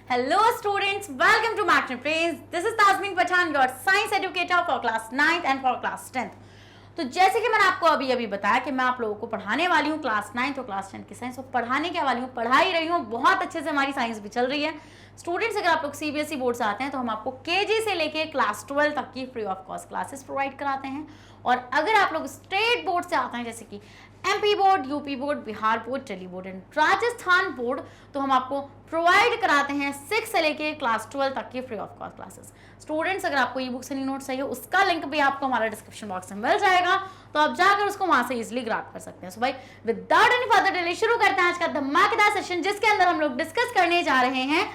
Hello students, welcome to Math and Praise. This is Tasmin Pathan, your science educator for class 9th and for class 10th. तो जैसे कि मैंने आपको अभी बताया कि मैं आप लोगों को पढ़ाने वाली हूँ क्लास 9th और क्लास 10 की साइंस, और पढ़ाने क्या वाली हूँ, पढ़ा ही रही हूँ, बहुत अच्छे से हमारी साइंस भी चल रही है। स्टूडेंट्स अगर आप लोग सीबीएसई बोर्ड से आते हैं तो हम आपको केजी से लेके क्लास 12 तक की free of cost classes provide कराते हैं, और अगर आप लोग स्टेट बोर्ड से आते हैं जैसे कि MP board, UP board, Bihar board, Delhi board and Rajasthan board, तो हम आपको प्रोवाइड कराते हैं 6 से लेके क्लास 12 तक की free of cost classes. Students अगर आपको ई बुक से नोट चाहिए उसका लिंक भी आपको हमारा डिस्क्रिप्शन बॉक्स में मिल जाएगा, तो आप जाकर उसको वहां से इजीली ग्रैब कर सकते हैं। सो भाई विदाउट एनी फर्दर डिले शुरू करते हैं आज का धमाकेदार सेशन, जिसके अंदर हम लोग डिस्कस करने जा रहे हैं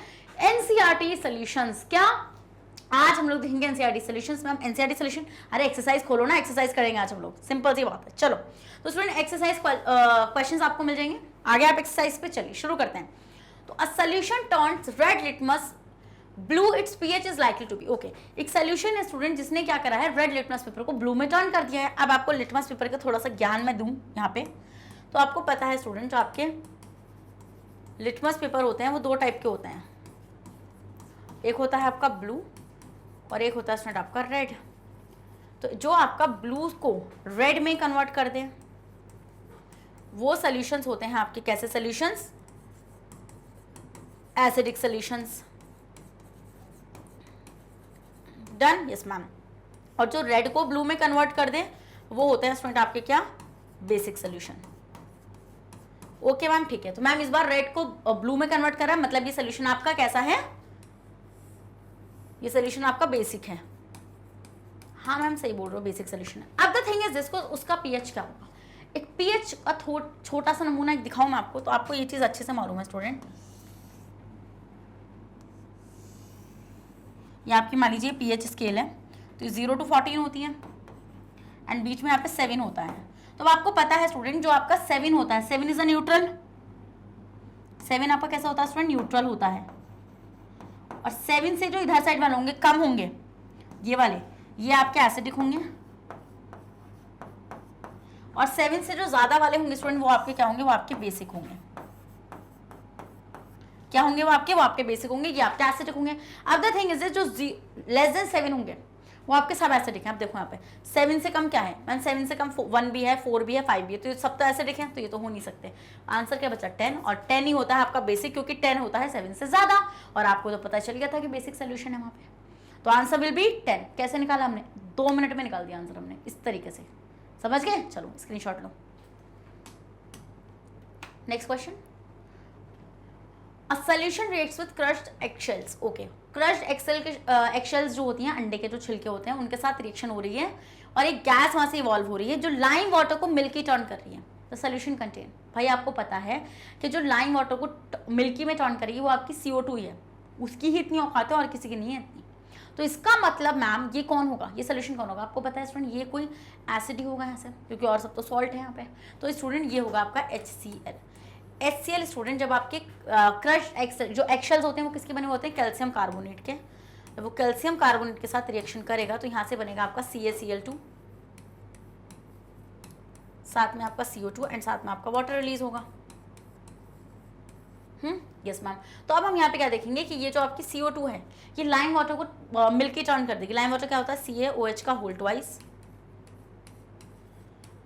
एनसीईआरटी सॉल्यूशंस। क्या आज हम लोग देखेंगे NCERT solutions. Ma'am NCERT solution, अरे एक्सरसाइज खोलो ना, एक्सरसाइज करेंगे आज हम लोग, सिंपल सी बात है। चलो तो स्टूडेंट एक्सरसाइज क्वेश्चंस आपको मिल जाएंगे, आगे आप एक्सरसाइज पे चलिए शुरू करते हैं। तो a solution turns red litmus blue, its pH is likely to be. Okay, एक सॉल्यूशन है स्टूडेंट जिसने क्या करा है, रेड लिटमस पेपर को ब्लू में टर्न कर दिया है। अब आपको लिटमस पेपर का थोड़ा सा ज्ञान मैं दूं यहाँ पे, तो आपको पता है स्टूडेंट जो आपके लिटमस पेपर होते हैं वो दो टाइप के होते हैं, एक होता है आपका ब्लू और एक होता है स्टूडेंट आपका रेड। तो जो आपका ब्लू को रेड में कन्वर्ट कर दे वो सॉल्यूशंस होते हैं आपके कैसे solutions, acidic solutions. Done, yes ma'am. और जो रेड को ब्लू में कन्वर्ट कर दे वो होते हैं स्टूडेंट आपके क्या, बेसिक सॉल्यूशन। ओके मैम, ठीक है। तो मैम इस बार रेड को ब्लू में कन्वर्ट कर रहा है, मतलब ये सॉल्यूशन आपका कैसा है, ये सॉल्यूशन आपका बेसिक है। हाँ मैम सही बोल रहे हो, बेसिक सॉल्यूशन है। अब द थिंग इज जिसको उसका पीएच क्या होगा, एक पीएच का छोटा सा नमूना एक दिखाऊं मैं आपको, तो आपको ये चीज अच्छे से मालूम है स्टूडेंट। ये आपकी मान लीजिए पीएच स्केल है, तो 0 to 14 होती है एंड बीच में यहाँ पे 7 होता है। तो आपको पता है स्टूडेंट जो आपका 7 होता है, 7 इज अ न्यूट्रल। 7 आपका कैसा होता है स्टूडेंट, न्यूट्रल होता है। और 7 से जो इधर साइड वाले होंगे कम होंगे, ये वाले, ये आपके एसिडिक होंगे। और 7 से जो ज्यादा वाले होंगे स्टूडेंट वो आपके क्या होंगे, वो आपके बेसिक होंगे। क्या होंगे वो आपके बेसिक होंगे, ये आपके एसिडिक होंगे। अब द थिंग इज जो लेस देन 7 होंगे वो आपके सब एसिडिक हैं। अब देखो यहाँ पे 7 से कम क्या है मैम, 7 से कम 1 भी है, 4 भी है, 5 भी है, तो ये सब तो एसिडिक है, तो ये तो हो नहीं सकते। आंसर क्या बचा, 10, और 10 ही होता है आपका बेसिक, क्योंकि 10 होता है 7 से ज्यादा, और आपको तो पता चल गया था कि बेसिक सोल्यूशन है वहां पे। तो आंसर विल बी 10। कैसे निकाला हमने, 2 मिनट में निकाल दिया आंसर हमने, इस तरीके से, समझ गए। चलो screenshot low. Next question, a solution reacts with crushed eggshells. Okay, crushed eggshells जो होती हैं, अंडे के जो छिलके होते हैं, उनके साथ रिएक्शन हो रही है और एक गैस वहां से इवॉल्व हो रही है जो लाइम वाटर को मिल्की टर्न कर रही है। तो सॉल्यूशन कंटेन, भाई आपको पता है कि जो लाइम वाटर को मिल्की में टर्न करेगी वो आपकी CO2 ही है, उसकी ही इतनी औकात है और किसी की नहीं है इतनी। तो इसका मतलब मैम ये कौन होगा, ये सॉल्यूशन कौन होगा, आपको पता है स्टूडेंट, ये कोई एसिड ही होगा यहाँ से, क्योंकि और सब तो सॉल्ट है यहाँ पे। तो स्टूडेंट ये होगा आपका HCl स्टूडेंट। जब आपके क्रश्ड जो एगशेल्स होते हैं वो किसके बने होते हैं, कैल्शियम कार्बोनेट के। जब वो कैल्शियम कार्बोनेट के साथ रिएक्शन करेगा तो यहाँ से बनेगा आपका CaCl2, साथ में आपका CO2 एंड साथ में आपका वाटर रिलीज होगा। Yes ma'am. तो अब हम यहाँ पे क्या देखेंगे कि ये जो आपकी CO2 है ये लाइम वाटर को मिल्की टर्न कर देगी। लाइम वाटर क्या होता है, CaOH का होल ट्वाइस,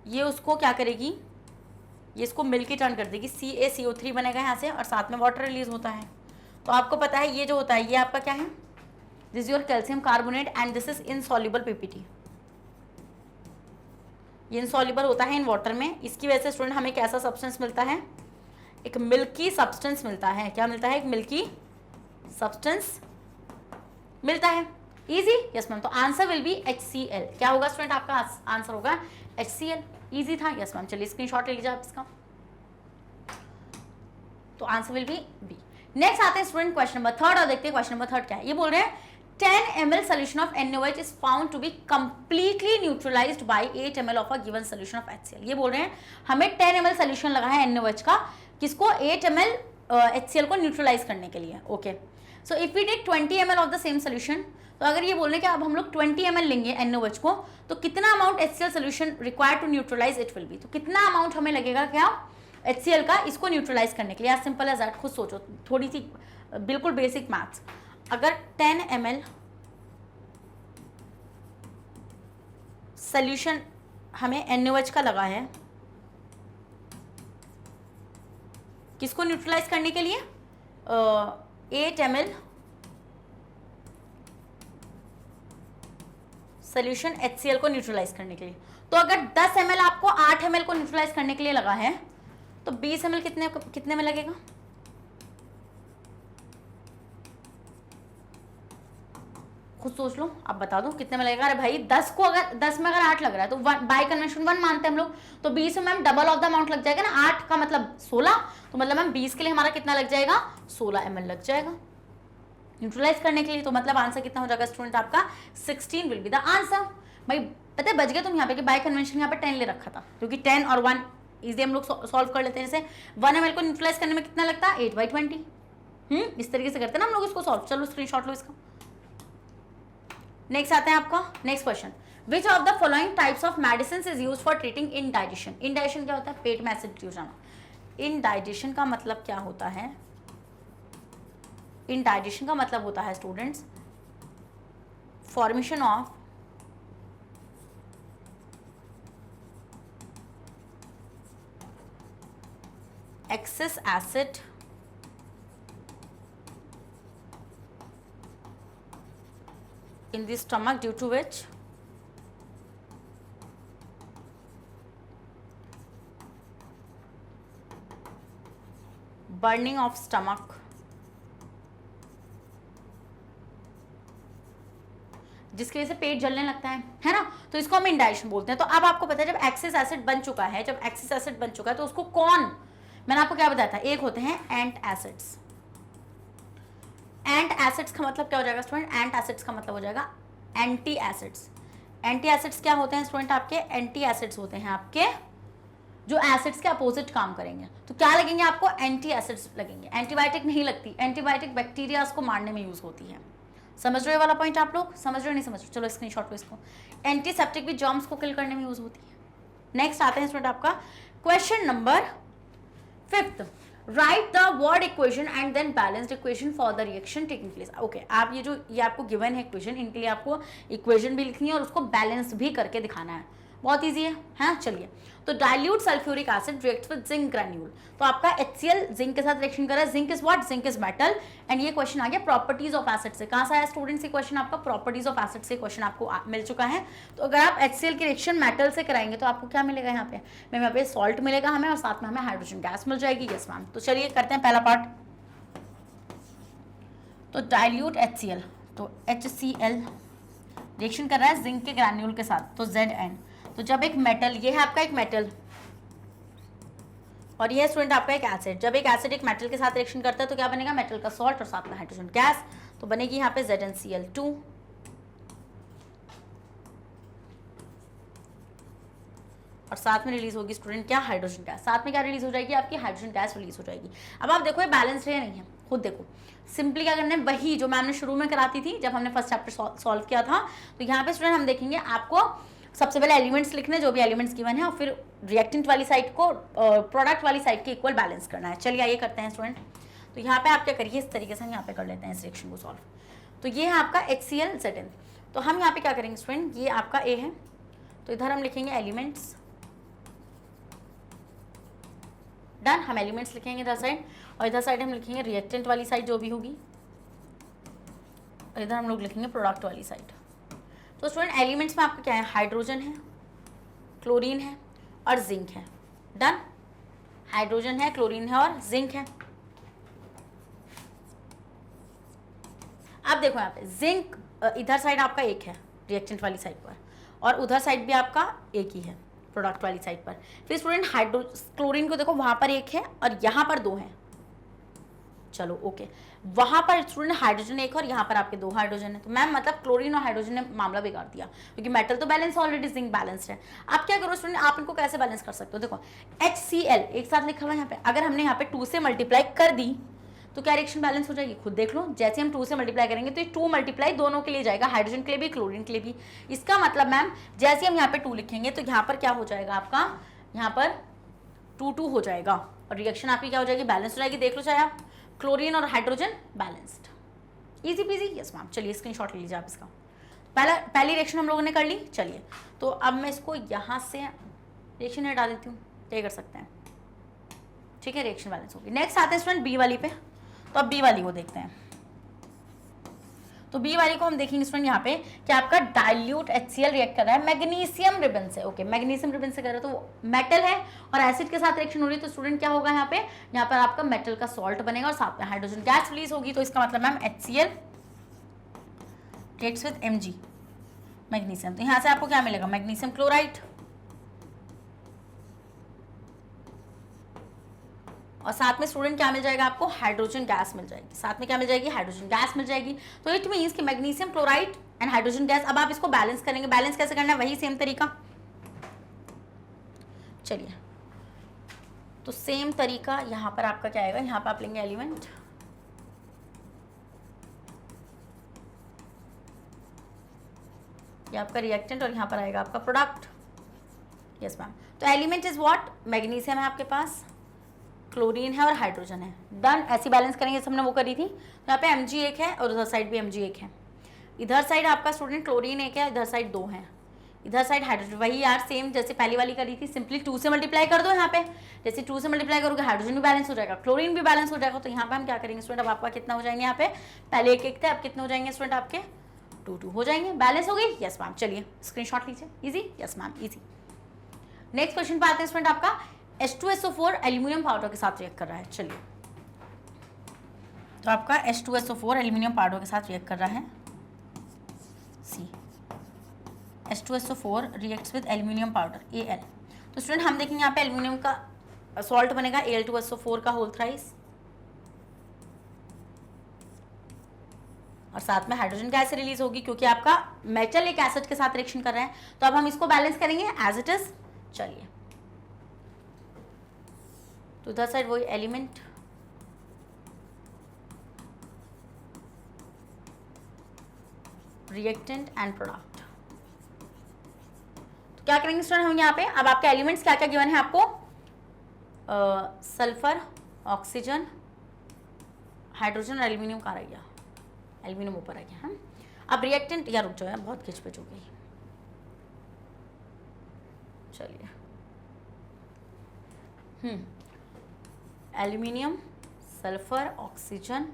ये उसको क्या करेगी, ये इसको मिल्की टर्न कर देगी, CaCO3 बनेगा यहाँ से, और साथ में वाटर रिलीज होता है। तो आपको पता है ये जो होता है ये आपका क्या है, this your calcium carbonate and this is insoluble PPT। ये इनसॉल्युबल होता है इन वाटर में, इसकी वजह से स्टूडेंट हमें कैसा सब्सटेंस मिलता है, एक मिल्की सब्सटेंस मिलता है। क्या मिलता है, एक मिल्की सब्सटेंस मिलता है। Easy, yes ma'am. तो आंसर विल बी HCl। क्या होगा स्टूडेंट, आपका आंसर होगा HCl। इजी था, यस मैम। चलिए स्क्रीनशॉट ले लीजिए आप इसका, तो answer will be B. Next आते हैं स्टूडेंट क्वेश्चन नंबर 3 और देखते हैं क्वेश्चन नंबर 3 क्या है। ये बोल रहे हैं 10 ml solution of NaOH is found to be completely neutralized by 8 ml of a given solution of HCl। ये बोल रहे हैं हमें 10 ml solution लगा है NaOH का, किसको, 8 ml HCl को न्यूट्रलाइज करने के लिए। Okay, so if we take 20 ml of the same solution, तो अगर ये बोल रहे हैं कि अब हम लोग 20 ml लेंगे NaOH को, तो कितना amount HCl solution required to neutralise it will be. तो कितना अमाउंट हमें लगेगा क्या HCl का इसको न्यूट्रलाइज करने के लिए, एज सिंपल एज दैट। खुद सोचो, थोड़ी सी बिल्कुल बेसिक मैथ्स, अगर 10 ml सोल्यूशन हमें NaOH का लगा है, किसको न्यूट्रलाइज करने के लिए? 8 ml सोल्यूशन HCl को न्यूट्रलाइज करने के लिए। तो अगर 10 ml आपको 8 ml को न्यूट्रलाइज करने के लिए लगा है, तो 20 ml कितने में लगेगा? खुद सोच लो, आप बता दो कितने में लगेगा। अरे भाई 10 में अगर 8 लग रहा है तो बाय कन्वेंशन 1 मानते हैं हम लोग, तो 20 में ma'am double of the amount लग जाएगा ना, 8 का मतलब 16, तो मतलब मैम 20 के लिए हमारा कितना लग जाएगा? 16 ml लग जाएगा न्यूट्रलाइज करने के लिए। तो मतलब आंसर कितना हो जाएगा स्टूडेंट आपका? 16 विल बी द आंसर। भाई पता है बच गए तुम यहाँ पे कि बाय कन्वेंशन यहाँ पे 10 ले रखा था, क्योंकि 10 और 1 इजी हम लोग सॉल्व कर लेते हैं। जैसे 1 ml को न्यूट्रलाइज करने में कितना लगता है? 8/20। इस तरीके से करते हैं ना हम लोग इसको सॉल्व। चलो स्क्रीनशॉट लो इसका। नेक्स्ट आता है आपका next question, which of the following types of medicine is use for treating indigestion. Indigestion क्या होता है? पेट में एसिडिटी हो जाना। इनडाइजेशन का मतलब क्या होता है? इनडाइजेशन का मतलब होता है students formation of excess acid in the stomach, due to which burning of stomach, जिसकी वजह से पेट जलने लगता है ना, तो इसको हम इंडाइजेशन बोलते हैं। तो अब आपको पता है जब एक्सेस एसिड बन चुका है, तो उसको कौन, मैंने आपको क्या बताया था, एक होते हैं एंट एसिड्स। एंट एसिड्स का मतलब क्या हो जाएगा स्टूडेंट? एंट एसिड्स का मतलब हो जाएगा एंटी एसिड्स। एंटी एसिड्स क्या होते हैं स्टूडेंट? आपके एंटी एसिड्स होते हैं आपके जो एसिड्स के अपोजिट काम करेंगे। तो क्या लगेंगे आपको? एंटी एसिड्स लगेंगे। एंटीबायोटिक नहीं लगती, एंटीबायोटिक बैक्टीरिया को मारने में यूज होती है। समझ रहे हो वाला पॉइंट आप लोग? समझ रहे हो नहीं समझ रहे? चलो स्क्रीनशॉट लो इसको। एंटीसेप्टिक भी जर्म्स को किल करने में यूज होती है। नेक्स्ट आते हैं स्टूडेंट आपका question number 5th, write the word equation and then balanced equation for the reaction taking place. Okay, आप ये आपको गिवन है इक्वेशन, इनके लिए आपको इक्वेशन भी लिखनी है और उसको बैलेंस भी करके दिखाना है। बहुत ईजी है, हाँ चलिए। तो dilute sulphuric acid react with zinc granule. तो आपका HCl जिंक के साथ रिएक्शन कर रहा है। Zinc is what? Zinc is metal. And ये क्वेश्चन आ गया प्रॉपर्टीज ऑफ एसिड से। कहाँ से आया स्टूडेंट्स? ये क्वेश्चन आपका प्रॉपर्टीज ऑफ एसिड से क्वेश्चन आपको मिल चुका है। तो अगर आप HCl की रिएक्शन मेटल से कराएंगे तो आपको क्या मिलेगा यहाँ पे? मैम यहाँ पे सॉल्ट मिलेगा हमें और साथ में हमें हाइड्रोजन गैस मिल जाएगी। Yes ma'am. तो चलिए करते हैं पहला पार्ट। तो डाइल्यूट HCl, तो HCl रिएक्शन कर रहा है जिंक के ग्रैन्यूल के साथ, तो Zn। तो जब एक मेटल, ये है आपका एक मेटल और ये स्टूडेंट आपका एक एसिड, जब एक एसिड एक मेटल के साथ रिएक्शन करता है तो क्या बनेगा? मेटल का सॉल्ट और साथ में हाइड्रोजन गैस। तो बनेगी यहाँ पे ZnCl2 और साथ में रिलीज होगी स्टूडेंट क्या? Hydrogen gas. साथ में क्या रिलीज हो जाएगी? आपकी हाइड्रोजन गैस रिलीज हो जाएगी। अब आप देखो ये बैलेंस है या नहीं है, खुद देखो। सिंपली क्या करना है? वही जो मैम ने शुरू में कराती थी जब हमने फर्स्ट चैप्टर सॉल्व किया था। तो यहाँ पे स्टूडेंट हम देखेंगे आपको सबसे पहले एलिमेंट्स लिखने, जो भी एलिमेंट्स गिवन है, और फिर रिएक्टेंट वाली साइड को प्रोडक्ट वाली साइड के इक्वल बैलेंस करना है। चलिए आइए करते हैं स्टूडेंट। तो यहाँ पे आप क्या करिए, इस तरीके से हम यहाँ पे कर लेते हैं इस रिएक्शन को सॉल्व। तो ये है आपका HCl Zn। तो हम यहाँ पे क्या करेंगे स्टूडेंट? ये आपका A है, तो इधर हम लिखेंगे एलिमेंट्स। डन, हम एलिमेंट्स लिखेंगे इधर साइड, और इधर साइड हम लिखेंगे रिएक्टेंट वाली साइड जो भी होगी, और इधर हम लोग लिखेंगे प्रोडक्ट वाली साइड। तो स्टूडेंट एलिमेंट्स में आपका क्या है? हाइड्रोजन है, क्लोरीन है और जिंक है। डन, हाइड्रोजन है, क्लोरीन है और जिंक है। अब देखो यहाँ पे जिंक इधर साइड आपका एक है रिएक्टेंट वाली साइड पर, और उधर साइड भी आपका एक ही है प्रोडक्ट वाली साइड पर। फिर स्टूडेंट क्लोरीन को देखो, वहां पर एक है और यहाँ पर 2 हैं। चलो ओके, वहां पर स्टूडेंट हाइड्रोजन एक और यहाँ पर आपके 2 हाइड्रोजन है। तो मैम मतलब क्लोरीन और हाइड्रोजन ने मामला बिगाड़ दिया, क्योंकि मेटल तो बैलेंस ऑलरेडी, जिंक बैलेंस्ड है। आप क्या करो स्टूडेंट, आप इनको कैसे बैलेंस कर सकते हो? देखो HCl एक साथ लिखा हुआ है यहाँ पे, अगर हमने यहाँ पे 2 से मल्टीप्लाई कर दी तो क्या रिएक्शन बैलेंस हो जाएगी? खुद देख लो। जैसे हम 2 से मल्टीप्लाई करेंगे तो ये 2 मल्टीप्लाई दोनों के लिए जाएगा, हाइड्रोजन के लिए भी, क्लोरीन के लिए भी। इसका मतलब मैम जैसे हम यहाँ पे 2 लिखेंगे तो यहाँ पर क्या हो जाएगा आपका? यहाँ पर 2 2 हो जाएगा और रिएक्शन आपकी क्या हो जाएगी? बैलेंस हो जाएगी। देख लो चाहे आप, क्लोरीन और hydrogen balanced, easy PG. Yes ma'am, चलिए स्क्रीनशॉट ले लीजिए आप इसका। पहली रिएक्शन हम लोगों ने कर ली। चलिए तो अब मैं इसको यहाँ से रिएक्शन हटा देती हूँ, क्या कर सकते हैं, ठीक है, रिएक्शन बैलेंस होगी। नेक्स्ट आते हैं स्टूडेंट बी वाली पे, तो अब बी वाली को देखते हैं। तो बी वाली को हम देखेंगे स्टूडेंट यहाँ पे कि आपका डाइल्यूट HCl रिएक्ट कर रहा है मैग्नीशियम रिबन से। ओके, मैग्नीशियम रिबन से कर रहा है तो मेटल है और एसिड के साथ रिएक्शन हो रही है, तो स्टूडेंट क्या होगा यहाँ पर आपका मेटल का सॉल्ट बनेगा और साथ में हाइड्रोजन गैस रिलीज होगी। तो इसका मतलब ma'am HCl reacts with Mg magnesium, तो यहाँ से आपको क्या मिलेगा, मैग्नीशियम क्लोराइड, और साथ में स्टूडेंट क्या मिल जाएगा आपको, हाइड्रोजन गैस मिल जाएगी। साथ में क्या मिल जाएगी, हाइड्रोजन गैस मिल जाएगी। तो इट मींस कि magnesium chloride and hydrogen gas. अब आप इसको बैलेंस करेंगे, बैलेंस कैसे करना है, वही सेम तरीका। चलिए तो सेम तरीका यहाँ पर आपका क्या आएगा, यहाँ पर आप लेंगे एलिमेंट, ये आपका रिएक्टेंट और यहाँ पर आएगा आपका प्रोडक्ट। यस मैम, तो एलिमेंट इज व्हाट, मैग्नीशियम है आपके पास, क्लोरीन है और हाइड्रोजन है। डन, ऐसी बैलेंस करेंगे जैसे हमने वो करी थी। तो यहाँ पे Mg एक है और उधर साइड भी Mg एक है। इधर साइड आपका स्टूडेंट क्लोरीन एक है, इधर साइड 2 है, इधर साइड हाइड्रोजन। वही यार सेम जैसे पहली वाली करी थी, सिंपली 2 से मल्टीप्लाई कर दो। यहाँ पे जैसे 2 से मल्टीप्लाई करोगे हाइड्रोजन भी बैलेंस हो जाएगा, क्लोरीन भी बैलेंस हो जाएगा। तो यहाँ पे हम क्या करेंगे स्टूडेंट, अब आपका कितना हो जाएंगे, यहाँ पे पहले 1 थे, अब कितने हो जाएंगे स्टूडेंट आपके 2 हो जाएंगे, बैलेंस हो गई। यस मैम, चलिए स्क्रीनशॉट लीजिए, easy. Yes ma'am, easy. Next question पे आते हैं स्टूडेंट, आपका H2SO4 एल्यूमिनियम पाउडर के साथ रिएक्ट कर रहा है। चलिए तो आपका H2SO4 एल्यूमिनियम पाउडर के साथ रिएक्ट कर रहा है। सी H2SO4 reacts with aluminium powder Al। तो स्टूडेंट हम देखेंगे यहाँ पे एल्यूमिनियम का सॉल्ट बनेगा Al2SO4 का होल थ्राइस, और साथ में हाइड्रोजन गैस रिलीज होगी क्योंकि आपका मेटल एक एसिड के साथ रिएक्शन कर रहा है। तो अब हम इसको बैलेंस करेंगे एज इट इज। चलिए तो उधर साइड वही एलिमेंट, रिएक्टेंट एंड प्रोडक्ट। तो क्या करेंगे स्टूडेंट हम यहाँ पे, अब आपके एलिमेंट्स क्या क्या गिवन है आपको, सल्फर, ऑक्सीजन, हाइड्रोजन और एल्यूमिनियम कहाँ रह गया, एल्यूमिनियम ऊपर आ गया। हाँ, अब रिएक्टेंट, या रुक जाओ यार बहुत खिचपिच हो गई। चलिए एल्यूमिनियम, सल्फर, ऑक्सीजन,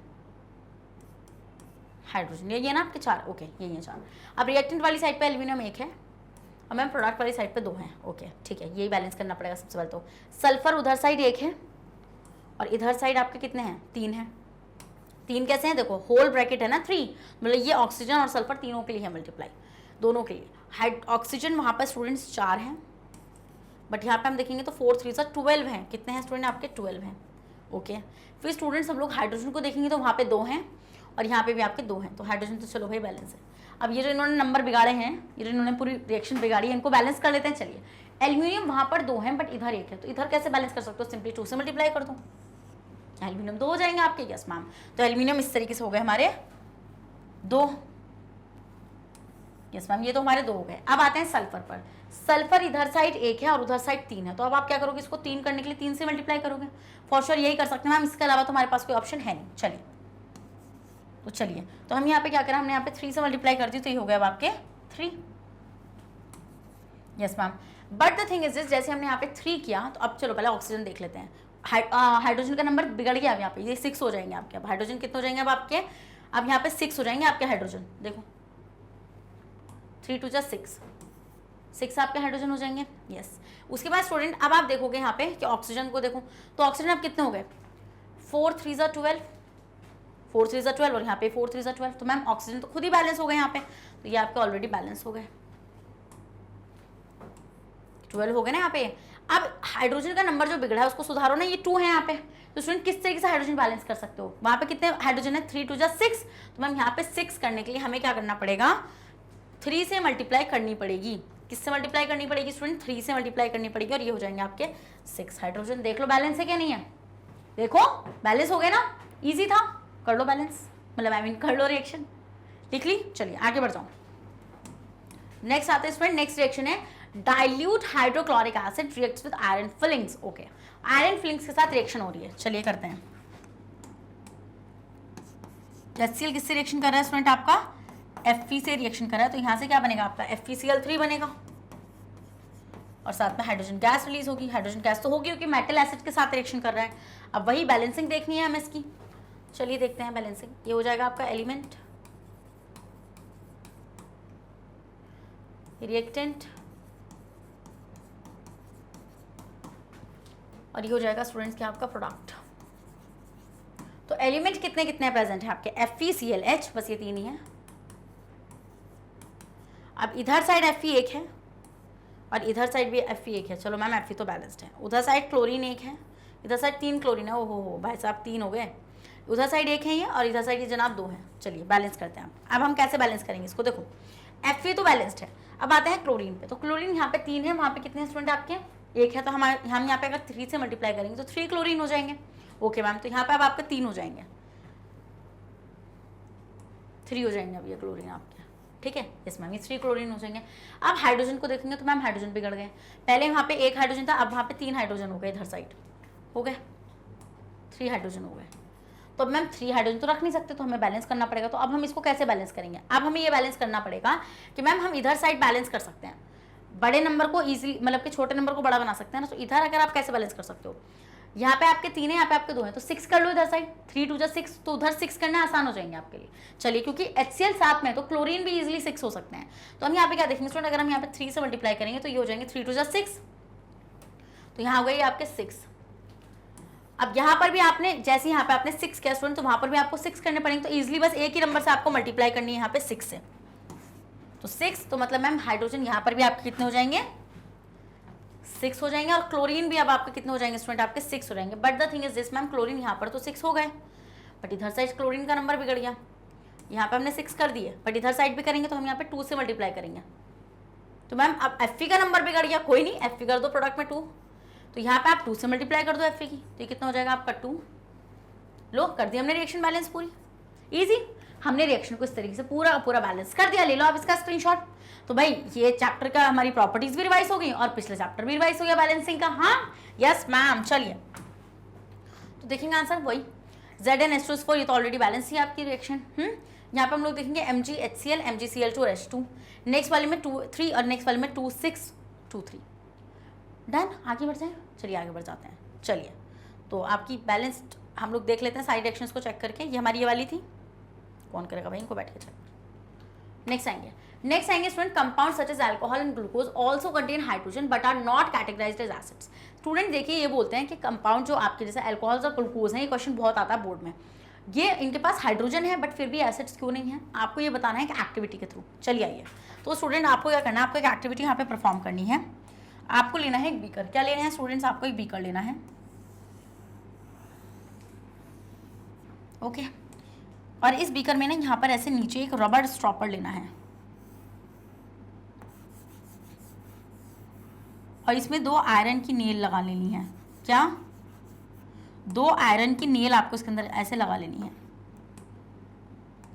हाइड्रोजन, ये ना आपके 4। ओके, ये 4। अब रिएक्टेंट वाली साइड पे एल्यूमिनियम 1 है और मैम प्रोडक्ट वाली साइड पे 2 हैं। ओके ठीक है, यही बैलेंस करना पड़ेगा सबसे पहले। तो सल्फर उधर साइड 1 है और इधर साइड आपके कितने हैं, 3 हैं। 3 कैसे हैं, देखो होल ब्रैकेट है ना 3, मतलब ये ऑक्सीजन और सल्फर तीनों के लिए है मल्टीप्लाई, दोनों के लिए। ऑक्सीजन वहाँ पर स्टूडेंट्स 4 हैं, बट यहाँ पे हम देखेंगे तो 4 3 12 हैं। कितने हैं स्टूडेंट आपके, 12 हैं। ओके, फिर स्टूडेंट्स हम लोग हाइड्रोजन को देखेंगे तो वहाँ पे 2 हैं और यहाँ पे भी आपके 2 हैं। तो हाइड्रोजन तो चलो भाई बैलेंस है। अब ये जो इन्होंने नंबर बिगाड़े हैं, ये जो इन्होंने पूरी रिएक्शन बिगाड़ी है, इनको बैलेंस कर लेते हैं। चलिए एल्यूमिनियम वहाँ पर 2 हैं बट इधर 1 है, तो इधर कैसे बैलेंस कर सकते हो, सिंपली 2 से मल्टीप्लाई कर दो, एल्यूमिनियम 2 हो जाएंगे आपके। यस मैम, तो एल्यूमिनियम इस तरीके से हो गए हमारे 2। यस मैम, ये तो हमारे 2 हो गए। अब आते हैं सल्फर पर। सल्फर इधर साइड 1 है और उधर साइड 3 है, तो अब आप क्या करोगे, इसको 3 करने के लिए 3 से मल्टीप्लाई करोगे। फॉर श्योर यही कर सकते हैं मैम, इसके अलावा तो हमारे पास कोई ऑप्शन है नहीं। चलिए तो चलिए, तो हम यहाँ पे क्या करें, हमने यहाँ पे 3 से मल्टीप्लाई कर दी, तो ये हो गया अब आपके 3। Yes ma'am, but the thing is this, जैसे हमने यहाँ पे 3 किया, तो अब चलो पहले ऑक्सीजन देख लेते हैं। हाइड्रोजन का नंबर बिगड़ गया, अब यहाँ पे ये 6 हो जाएंगे आपके। अब हाइड्रोजन कितने हो जाएंगे अब आपके, अब यहाँ पे 6 हो जाएंगे आपके हाइड्रोजन। देखो 3 2 जा 6 आपके हाइड्रोजन हो जाएंगे। यस, उसके बाद स्टूडेंट अब आप देखोगे यहाँ पे कि ऑक्सीजन को देखो, तो ऑक्सीजन अब कितने हो गए, 4 3 जा 12, 4 3 जा 12 और यहाँ पे 4 3 जा 12। तो मैम ऑक्सीजन तो खुद ही बैलेंस हो गए यहाँ पे, तो ये आपके ऑलरेडी बैलेंस हो गए, 12 हो गए ना यहाँ पे। अब हाइड्रोजन का नंबर जो बिगड़ा है उसको सुधारो ना, ये 2 है यहाँ पे। तो स्टूडेंट किस तरीके से हाइड्रोजन बैलेंस कर सकते हो, वहाँ पे कितने हाइड्रोजन है, 3 2 जा 6। तो मैम यहाँ पे 6 करने के लिए हमें क्या करना पड़ेगा, 3 से मल्टीप्लाई करनी पड़ेगी। किससे मल्टीप्लाई करनी पड़ेगी स्टूडेंट, 3 से मल्टीप्लाई करनी पड़ेगी और ये हो जाएंगे आपके 6 हाइड्रोजन। देख लो बैलेंस है क्या नहीं है, देखो बैलेंस हो गए ना, इजी था, कर लो बैलेंस, मतलब आई मीन कर लो रिएक्शन, लिख ली। चलिए आगे बढ़ जाओ, नेक्स्ट आते हैं स्टूडेंट, नेक्स्ट रिएक्शन है dilute hydrochloric acid reacts with iron filings. Okay, iron filings के साथ रिएक्शन हो रही है, चलिए करते हैं। HCl किससे रिएक्शन कर रहा है स्टूडेंट? आपका Fe से रिएक्शन कर रहा है, तो यहाँ से क्या बनेगा आपका FeCl3 बनेगा और साथ में हाइड्रोजन गैस रिलीज होगी। हाइड्रोजन गैस तो होगी क्योंकि मेटल एसिड के साथ रिएक्शन कर रहा है। अब वही बैलेंसिंग देखनी है हमें इसकी। चलिए देखते हैं बैलेंसिंग। ये हो जाएगा आपका एलिमेंट, रिएक्टेंट, और ये हो जाएगा स्टूडेंट्स क्या आपका प्रोडक्ट। तो एलिमेंट कितने कितने प्रेजेंट है आपके? FeClH, बस ये 3 ही है। अब इधर साइड Fe एक है और इधर साइड भी Fe एक है। चलो मैम Fe तो बैलेंस्ड है। उधर साइड क्लोरीन एक है, इधर साइड 3 क्लोरीन है। ओहो हो भाई साहब 3 हो गए। उधर साइड एक है ये और इधर साइड ये जनाब 2 है। चलिए बैलेंस करते हैं। अब हम कैसे बैलेंस करेंगे इसको? देखो Fe तो बैलेंस्ड है। अब आते हैं क्लोरीन पे। तो क्लोरीन यहाँ पे 3 है, वहाँ पे कितने स्टूडेंट आपके? 1 है। तो हम यहाँ पे अगर 3 से मल्टीप्लाई करेंगे तो 3 क्लोरीन हो जाएंगे। ओके मैम, तो यहाँ पे अब आपके 3 हो जाएंगे, 3 हो जाएंगे अब ये क्लोरीन आपके। ठीक है, इस मैम ये 3 क्लोरीन हो जाएंगे। अब हाइड्रोजन को देखेंगे तो मैम हाइड्रोजन बिगड़ गए। पहले वहाँ पे 1 हाइड्रोजन था, अब वहाँ पे 3 हाइड्रोजन हो गए। इधर साइड हो गए 3 हाइड्रोजन हो गए। तो अब मैम 3 हाइड्रोजन तो रख नहीं सकते, तो हमें बैलेंस करना पड़ेगा। तो अब हम इसको कैसे बैलेंस करेंगे? अब हमें ये बैलेंस करना पड़ेगा कि मैम हम इधर साइड बैलेंस कर सकते हैं, बड़े नंबर को ईजिली, मतलब कि छोटे नंबर को बड़ा बना सकते हैं ना। तो इधर अगर आप कैसे बैलेंस कर सकते हो? यहाँ पे आपके 3 है, यहाँ पे आपके 2 हैं, तो 6 कर लो इधर साइड। 3 2 6, तो उधर 6 करना आसान हो जाएंगे आपके लिए। चलिए, क्योंकि HCl साथ में तो क्लोरीन भी इजीली 6 हो सकते हैं। तो हम यहाँ पे क्या देखेंगे स्टूडेंट? अगर हम यहाँ पे 3 से मल्टीप्लाई करेंगे तो ये हो जाएंगे 3 2 6, तो यहाँ हो गई आपके 6। अब यहाँ पर भी आपने जैसे यहाँ पे आपने 6 किया स्टूडेंट, तो वहाँ पर भी आपको 6 करने पड़ेंगे। तो इजीली बस एक ही नंबर से आपको मल्टीप्लाई करनी है यहाँ पे 6 से। तो 6, तो मतलब मैम हाइड्रोजन यहाँ पर भी आपके कितने हो जाएंगे? 6 हो जाएंगे। और क्लोरीन भी अब आपके कितने हो जाएंगे स्टूडेंट? आपके 6 हो जाएंगे। But the thing is this ma'am, chlorine यहाँ पर तो 6 हो गए, बट इधर साइड क्लोरीन का नंबर बिगड़ गया। यहाँ पे हमने 6 कर दिए, बट इधर साइड भी करेंगे तो हम यहाँ पे 2 से मल्टीप्लाई करेंगे। तो मैम अब Fe का नंबर बिगड़ गया, कोई नहीं, Fe कर दो प्रोडक्ट में 2, तो यहाँ पे आप 2 से मल्टीप्लाई कर दो Fe की, तो ये कितना हो जाएगा आपका 2। लो, कर दिया हमने रिएक्शन बैलेंस पूरी। इजी, हमने रिएक्शन को इस तरीके से पूरा पूरा बैलेंस कर दिया। ले लो आप इसका स्क्रीनशॉट। तो भाई ये चैप्टर का हमारी प्रॉपर्टीज भी रिवाइज हो गई और पिछले चैप्टर भी रिवाइज हो गया बैलेंसिंग का। हाँ यस मैम। चलिए तो देखेंगे आंसर वही Zn H2SO4, ये तो ऑलरेडी बैलेंस ही आपकी रिएक्शन। यहाँ पे हम लोग देखेंगे MgHCl, MgCl2 और H2। नेक्स्ट वाले में 2 3 और नेक्स्ट वाले में 2 6 2 3। डन, आगे बढ़ जाए। चलिए आगे बढ़ जाते हैं। चलिए तो आपकी बैलेंस्ड हम लोग देख लेते हैं साइड रिएक्शंस को चेक करके। ये हमारी ये वाली थी, कौन करेगा भाई इनको बैठ के चेक। नेक्स्ट आएंगे student, compound such as alcohol and glucose also contain hydrogen but are not categorised as acids. Student देखिए ये बोलते हैं कि कंपाउंड जो आपके जैसे अल्कोहल्स और ग्लूकोज हैं, ये क्वेश्चन बहुत आता है बोर्ड में, ये इनके पास हाइड्रोजन है बट फिर भी एसिड्स क्यों नहीं है? आपको ये बताना है कि एक्टिविटी के थ्रू। चलिए आइए, तो स्टूडेंट आपको क्या करना है, आपको एक एक्टिविटी यहाँ पे परफॉर्म करनी है। आपको लेना है एक बीकर। क्या लेना है स्टूडेंट्स? आपको एक बीकर लेना है। ओके, और इस बीकर में ना यहाँ पर ऐसे नीचे एक रबर स्टॉपर लेना है और इसमें 2 आयरन की नेल लगा लेनी है। क्या? 2 आयरन की नेल आपको इसके अंदर ऐसे लगा लेनी है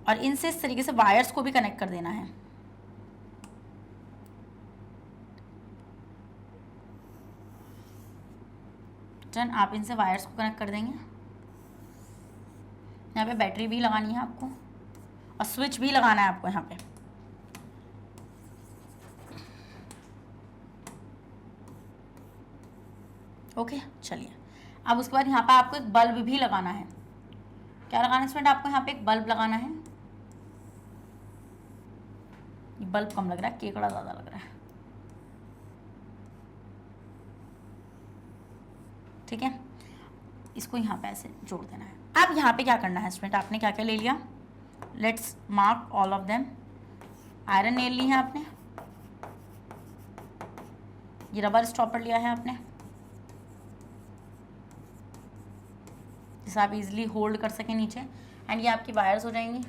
और इनसे इस तरीके से वायर्स को भी कनेक्ट कर देना है। डन, आप इनसे वायर्स को कनेक्ट कर देंगे। यहाँ पे बैटरी भी लगानी है आपको और स्विच भी लगाना है आपको यहाँ पे। ओके चलिए, अब उसके बाद यहाँ पे आपको एक बल्ब भी लगाना है। क्या लगाना है स्टूडेंट? आपको यहाँ पे एक बल्ब लगाना है। ये बल्ब कम लग रहा है, केकड़ा ज़्यादा लग रहा है। ठीक है, इसको यहाँ पे ऐसे जोड़ देना है। अब यहाँ पे क्या करना है स्टूडेंट? आपने क्या क्या ले लिया? Let's mark all of them. Iron nail ली है आपने, ये रबर स्टॉपर लिया है आपने, जिसे आप इजीली होल्ड कर सकें नीचे। एंड ये आपकी वायर्स हो जाएंगी।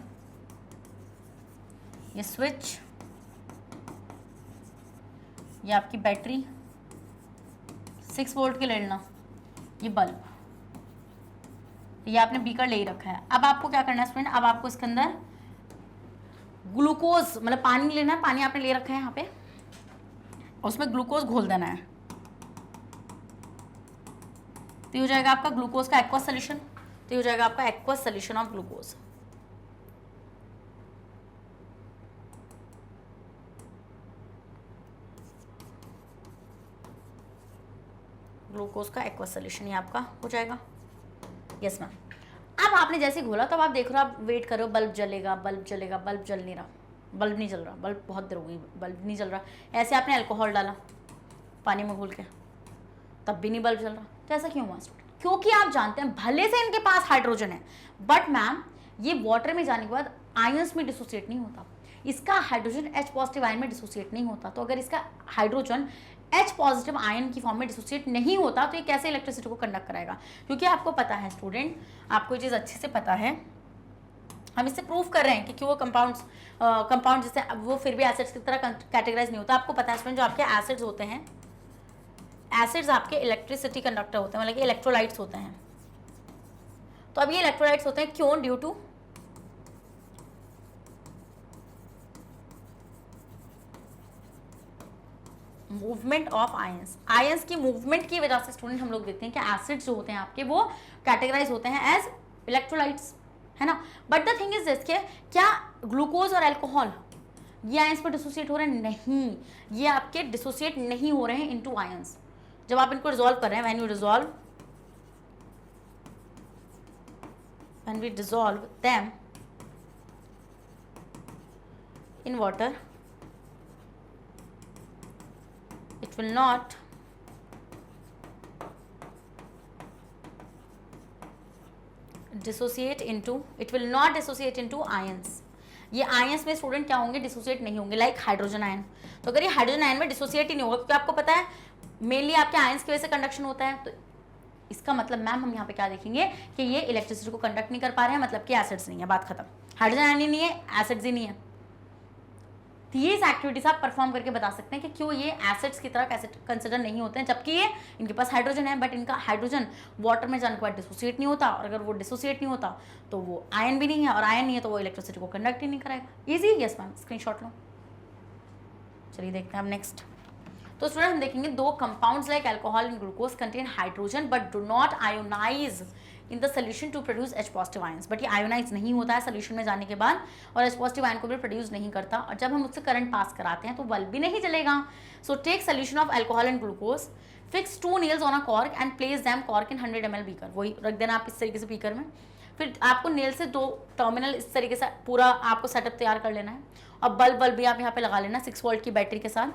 ये स्विच, ये आपकी बैटरी 6 वोल्ट की ले लेना, ये बल्ब, ये आपने बीकर ले ही रखा है। अब आपको क्या करना है स्टूडेंट? अब आपको इसके अंदर ग्लूकोज मतलब पानी लेना है। पानी आपने ले रखा है यहाँ पे, उसमें ग्लूकोज घोल देना है। तो ये हो जाएगा आपका ग्लूकोज का एक्वस सोल्यूशन। तो ये हो जाएगा आपका aqueous solution of glucose. Glucose का एक्वा सोल्यूशन ये आपका हो जाएगा। Yes ma'am. अब आपने जैसे घोला तो अब आप देख रहे हो, आप वेट करो, बल्ब जलेगा, बल्ब जलेगा, बल्ब जल नहीं रहा, बल्ब नहीं जल रहा, बल्ब बहुत देर हो गई, बल्ब नहीं जल रहा। ऐसे आपने अल्कोहल डाला पानी में घोल के, तब भी नहीं बल्ब जल रहा। तो ऐसा क्यों हुआ स्टूडेंट? क्योंकि आप जानते हैं भले से इनके पास हाइड्रोजन है, बट मैम ये वाटर में जाने के बाद आयंस में डिसोसिएट नहीं होता। इसका हाइड्रोजन H पॉजिटिव आयन में डिसोसिएट नहीं होता। तो अगर इसका हाइड्रोजन H पॉजिटिव आयन की फॉर्म में डिसोसिएट नहीं होता तो ये कैसे इलेक्ट्रिसिटी को कंडक्ट कराएगा? क्योंकि आपको पता है स्टूडेंट, आपको ये चीज़ अच्छे से पता है, हम इससे प्रूव कर रहे हैं कि क्यों वो कंपाउंड जैसे वो फिर भी एसिड्स की तरह कैटेगराइज नहीं होता। आपको पता है स्टूडेंट, जो आपके एसिड्स होते हैं, एसिड्स आपके इलेक्ट्रिसिटी कंडक्टर होते हैं, मतलब कि इलेक्ट्रोलाइट्स होते हैं। तो अब ये इलेक्ट्रोलाइट्स होते हैं क्यों? Due to movement of ions. Ions की मूवमेंट की वजह से स्टूडेंट हम लोग देखते हैं कि एसिड्स जो होते हैं आपके वो कैटेगराइज होते हैं एज इलेक्ट्रोलाइट्स, है ना। But the thing is this, के क्या ग्लूकोज और अल्कोहल ये आयंस पर डिसोसिएट हो रहे हैं? नहीं, ये आपके डिसोसिएट नहीं हो रहे हैं इनटू आयंस। जब आप इनको रिजॉल्व कर रहे हैं, when you resolve, when we dissolve them in water, it will not dissociate into ions। ये आयंस में स्टूडेंट क्या होंगे? डिसोसिएट नहीं होंगे, लाइक हाइड्रोजन आयन। तो अगर ये हाइड्रोजन आयन में डिसोसिएट ही नहीं होगा, क्योंकि आपको पता है मेनली आपके आयंस की वजह से कंडक्शन होता है, तो इसका मतलब मैम हम यहाँ पे क्या देखेंगे कि ये इलेक्ट्रिसिटी को कंडक्ट नहीं कर पा रहे हैं, मतलब कि एसिड्स नहीं है, बात खत्म। हाइड्रोजन आयन ही नहीं है, एसिड्स ही नहीं है। तो ये एक्टिविटीज आप परफॉर्म करके बता सकते हैं कि क्यों ये एसिड्स की तरह कैसे कंसिडर नहीं होते हैं, जबकि ये इनके पास हाइड्रोजन है, बट इनका हाइड्रोजन वाटर में जाने के बाद डिसोसिएट नहीं होता, और अगर वो डिसोसिएट नहीं होता तो वो आयन भी नहीं है, और आयन नहीं है तो वो इलेक्ट्रिसिटी को कंडक्ट ही नहीं कराएगा। इजी? यस मैम, स्क्रीनशॉट लो। चलिए देखते हैं अब नेक्स्ट। तो स्टूडेंट हम देखेंगे दो compounds like alcohol and glucose contain hydrogen but do not ionise in the solution to produce H positive ions. But ये आयोनाइज नहीं होता है सोल्यूशन में जाने के बाद, और H पॉजिटिव आयन को भी प्रोड्यूस नहीं करता, और जब हम उससे करंट पास कराते हैं तो बल्ब भी नहीं जलेगा। So take solution of alcohol and glucose, fix 2 nails on a cork and place them cork in 100 ml beaker. वही रख देना आप इस तरीके से बीकर में, फिर आपको नेल से 2 टर्मिनल इस तरीके से पूरा आपको सेटअप तैयार कर लेना है, और बल्ब भी आप यहाँ पे लगा लेना 6 वोल्ट की बैटरी के साथ,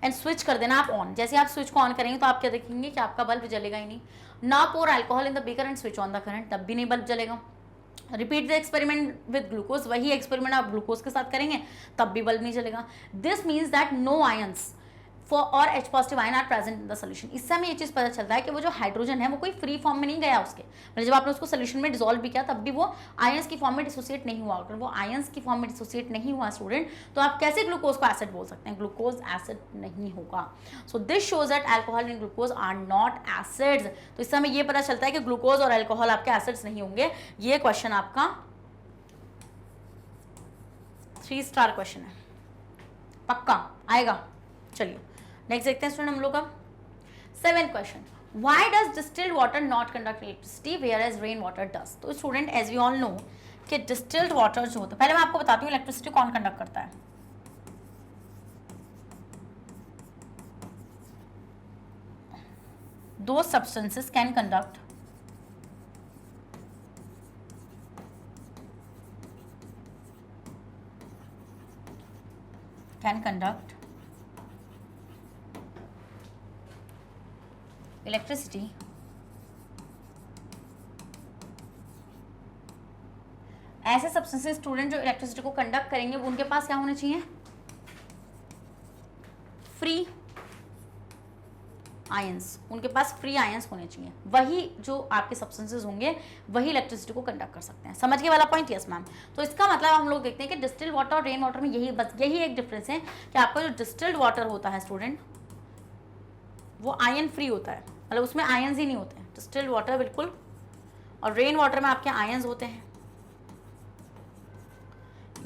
एंड स्विच कर देना आप ऑन। जैसे आप स्विच को ऑन करेंगे तो आप क्या देखेंगे कि आपका बल्ब जलेगा ही नहीं। ना pour alcohol in the beaker and switch on the current, तब भी नहीं बल्ब जलेगा। Repeat the experiment with glucose, वही एक्सपेरिमेंट आप ग्लूकोज के साथ करेंगे तब भी बल्ब नहीं जलेगा। This means that no ions और H positive ion are present in the solution. इससे हमें ये चीज़ पता चलता है कि वो जो हाइड्रोजन है वो कोई फ्री फॉर्म में नहीं गया उसके, मतलब जब आपने उसको सोल्यूशन में डिसॉल्व भी किया तब भी वो आयंस की फॉर्म में डिसोसिएट नहीं हुआ। अगर वो आयंस की फॉर्म में डिसोसिएट नहीं हुआ स्टूडेंट, तो आप कैसे ग्लूकोज को एसिड बोल सकते हैं? ग्लूकोज एसिड नहीं होगा। So this shows that alcohol and glucose are not acids. तो इससे हमें ये पता चलता है कि ग्लूकोज और अल्कोहल आपके एसिड्स नहीं होंगे। ये क्वेश्चन आपका 3 स्टार क्वेश्चन है, पक्का आएगा। चलिए नेक्स्ट देखते हैं स्टूडेंट हम लोग का 7th question, why does distilled water not conduct electricity whereas rain water does. तो student as we all know कि डिस्टिल्ड वाटर जो होता है, पहले मैं आपको बताती हूँ इलेक्ट्रिसिटी कौन कंडक्ट करता है। दो सब्सटेंसेस कैन कंडक्ट electricity ऐसे सब्सटेंसेस स्टूडेंट जो इलेक्ट्रिसिटी को कंडक्ट करेंगे वो उनके पास क्या होना चाहिए? फ्री आयंस, उनके पास फ्री आयंस होने चाहिए। वही जो आपके सब्सटेंसेस होंगे वही इलेक्ट्रिसिटी को कंडक्ट कर सकते हैं। समझ गए वाला पॉइंट? Yes ma'am. तो इसका मतलब हम लोग देखते हैं कि डिस्टिल्ड वाटर और रेन वाटर में यही एक डिफरेंस है कि आपका जो डिस्टिल्ड वाटर होता है स्टूडेंट वो आयन फ्री होता है, मतलब उसमें आयंस ही नहीं होते हैं डिस्टिल्ड वाटर बिल्कुल, और रेन वाटर में आपके आयंस होते हैं,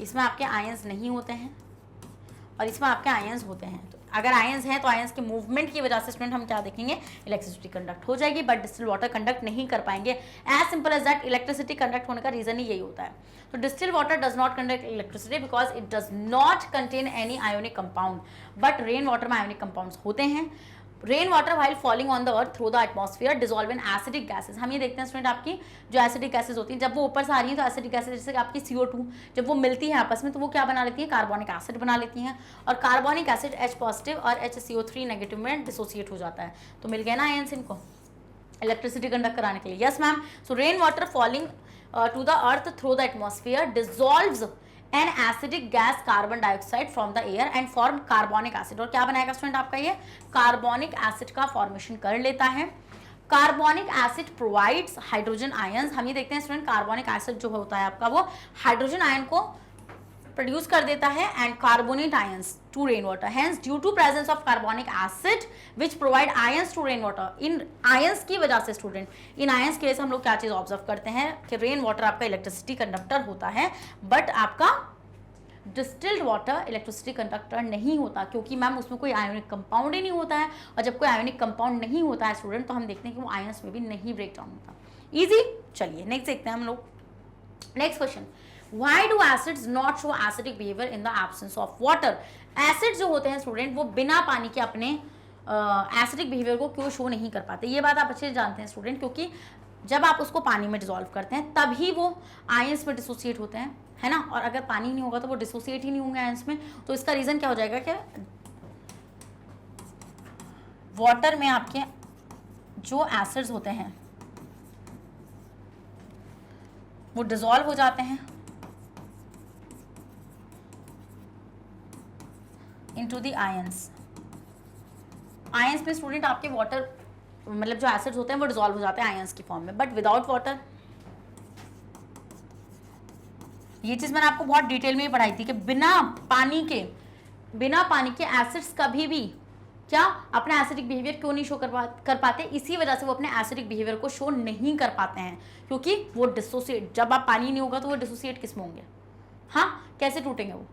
इसमें आपके आयंस नहीं होते हैं, और इसमें आपके आयंस होते हैं। तो अगर आयंस हैं तो आयंस के मूवमेंट की वजह से स्टूडेंट हम क्या देखेंगे? इलेक्ट्रिसिटी कंडक्ट हो जाएगी, बट डिस्टिल्ड वाटर कंडक्ट नहीं कर पाएंगे। As simple as that, electricity conduct होने का रीजन ही यही होता है। तो distilled water does not conduct electricity because it does not contain any ionic compound, but rain water में आयोनिक कंपाउंड्स होते हैं। Rain water while falling on the earth through the atmosphere dissolve in acidic gases. हम ये देखते हैं student आपकी जो acidic gases होती हैं जब वो ऊपर से आ रही हैं तो एसिडिक गैसेज जैसे आपकी CO2 जब वो मिलती है आपस में तो वो क्या बना लेती है, कार्बोनिक एसिड बना लेती हैं, और कार्बोनिक एसिड H पॉजिटिव और HCO3 नेगेटिव में डिसोसिएट हो जाता है। तो मिल गया ना आयंस इनको इलेक्ट्रिसिटी कंडक्ट कराने के लिए। Yes ma'am. So rain water falling to the earth through the atmosphere dissolves an acidic gas carbon dioxide from the air and form carbonic acid. और क्या बनाएगा स्टूडेंट आपका ये कार्बोनिक एसिड का फॉर्मेशन कर लेता है। Carbonic acid provides hydrogen ions. हम ये देखते हैं स्टूडेंट कार्बोनिक एसिड जो होता है आपका वो हाइड्रोजन आयन को प्रोड्यूस कर देता है and carbonate ions to rain water. Hence due to presence of carbonic acid which provide ions to rain water. इन आयंस की वजह से स्टूडेंट इन आयंस की वजह से हम लोग क्या चीज ऑब्जर्व करते हैं कि रेन वाटर आपका इलेक्ट्रिसिटी कंडक्टर होता है बट आपका डिस्टिल्ड वाटर इलेक्ट्रिसिटी कंडक्टर नहीं होता, क्योंकि मैम उसमें कोई आयोनिक कंपाउंड ही नहीं होता है, और जब कोई आयोनिक कंपाउंड नहीं होता है स्टूडेंट तो हम देखते हैं कि वो आयंस में भी नहीं ब्रेक डाउन होता। इजी। चलिए नेक्स्ट देखते हैं हम लोग। Next question, Why do acids not show acidic behavior in the absence of water? Acid जो होते हैं स्टूडेंट वो बिना पानी के अपने एसिडिक बिहेवियर को क्यों शो नहीं कर पाते? ये बात आप अच्छे से जानते हैं स्टूडेंट, क्योंकि जब आप उसको पानी में डिसॉल्व करते हैं तभी वो आयंस में डिसोसिएट होते हैं, है ना, और अगर पानी नहीं होगा तो वो डिसोसिएट ही नहीं होंगे आयंस में। तो इसका रीज़न क्या हो जाएगा कि वाटर में आपके जो एसिड्स होते हैं वो डिसॉल्व हो जाते हैं into the ions। आयंस में स्टूडेंट आपके वाटर मतलब जो एसिड्स होते हैं वो डिसॉल्व हो जाते हैं आयंस की फॉर्म में, बट विदाउट वाटर। ये चीज मैंने आपको बहुत डिटेल में पढ़ाई थी कि बिना पानी के एसिड्स कभी भी क्या अपना एसिडिक बिहेवियर क्यों नहीं शो कर पाते? इसी वजह से वो अपने एसिडिक बिहेवियर को शो नहीं कर पाते हैं, क्योंकि वो डिसोसिएट, जब आप पानी नहीं होगा तो वो डिसोसिएट किस में होंगे? हाँ, कैसे टूटेंगे वो?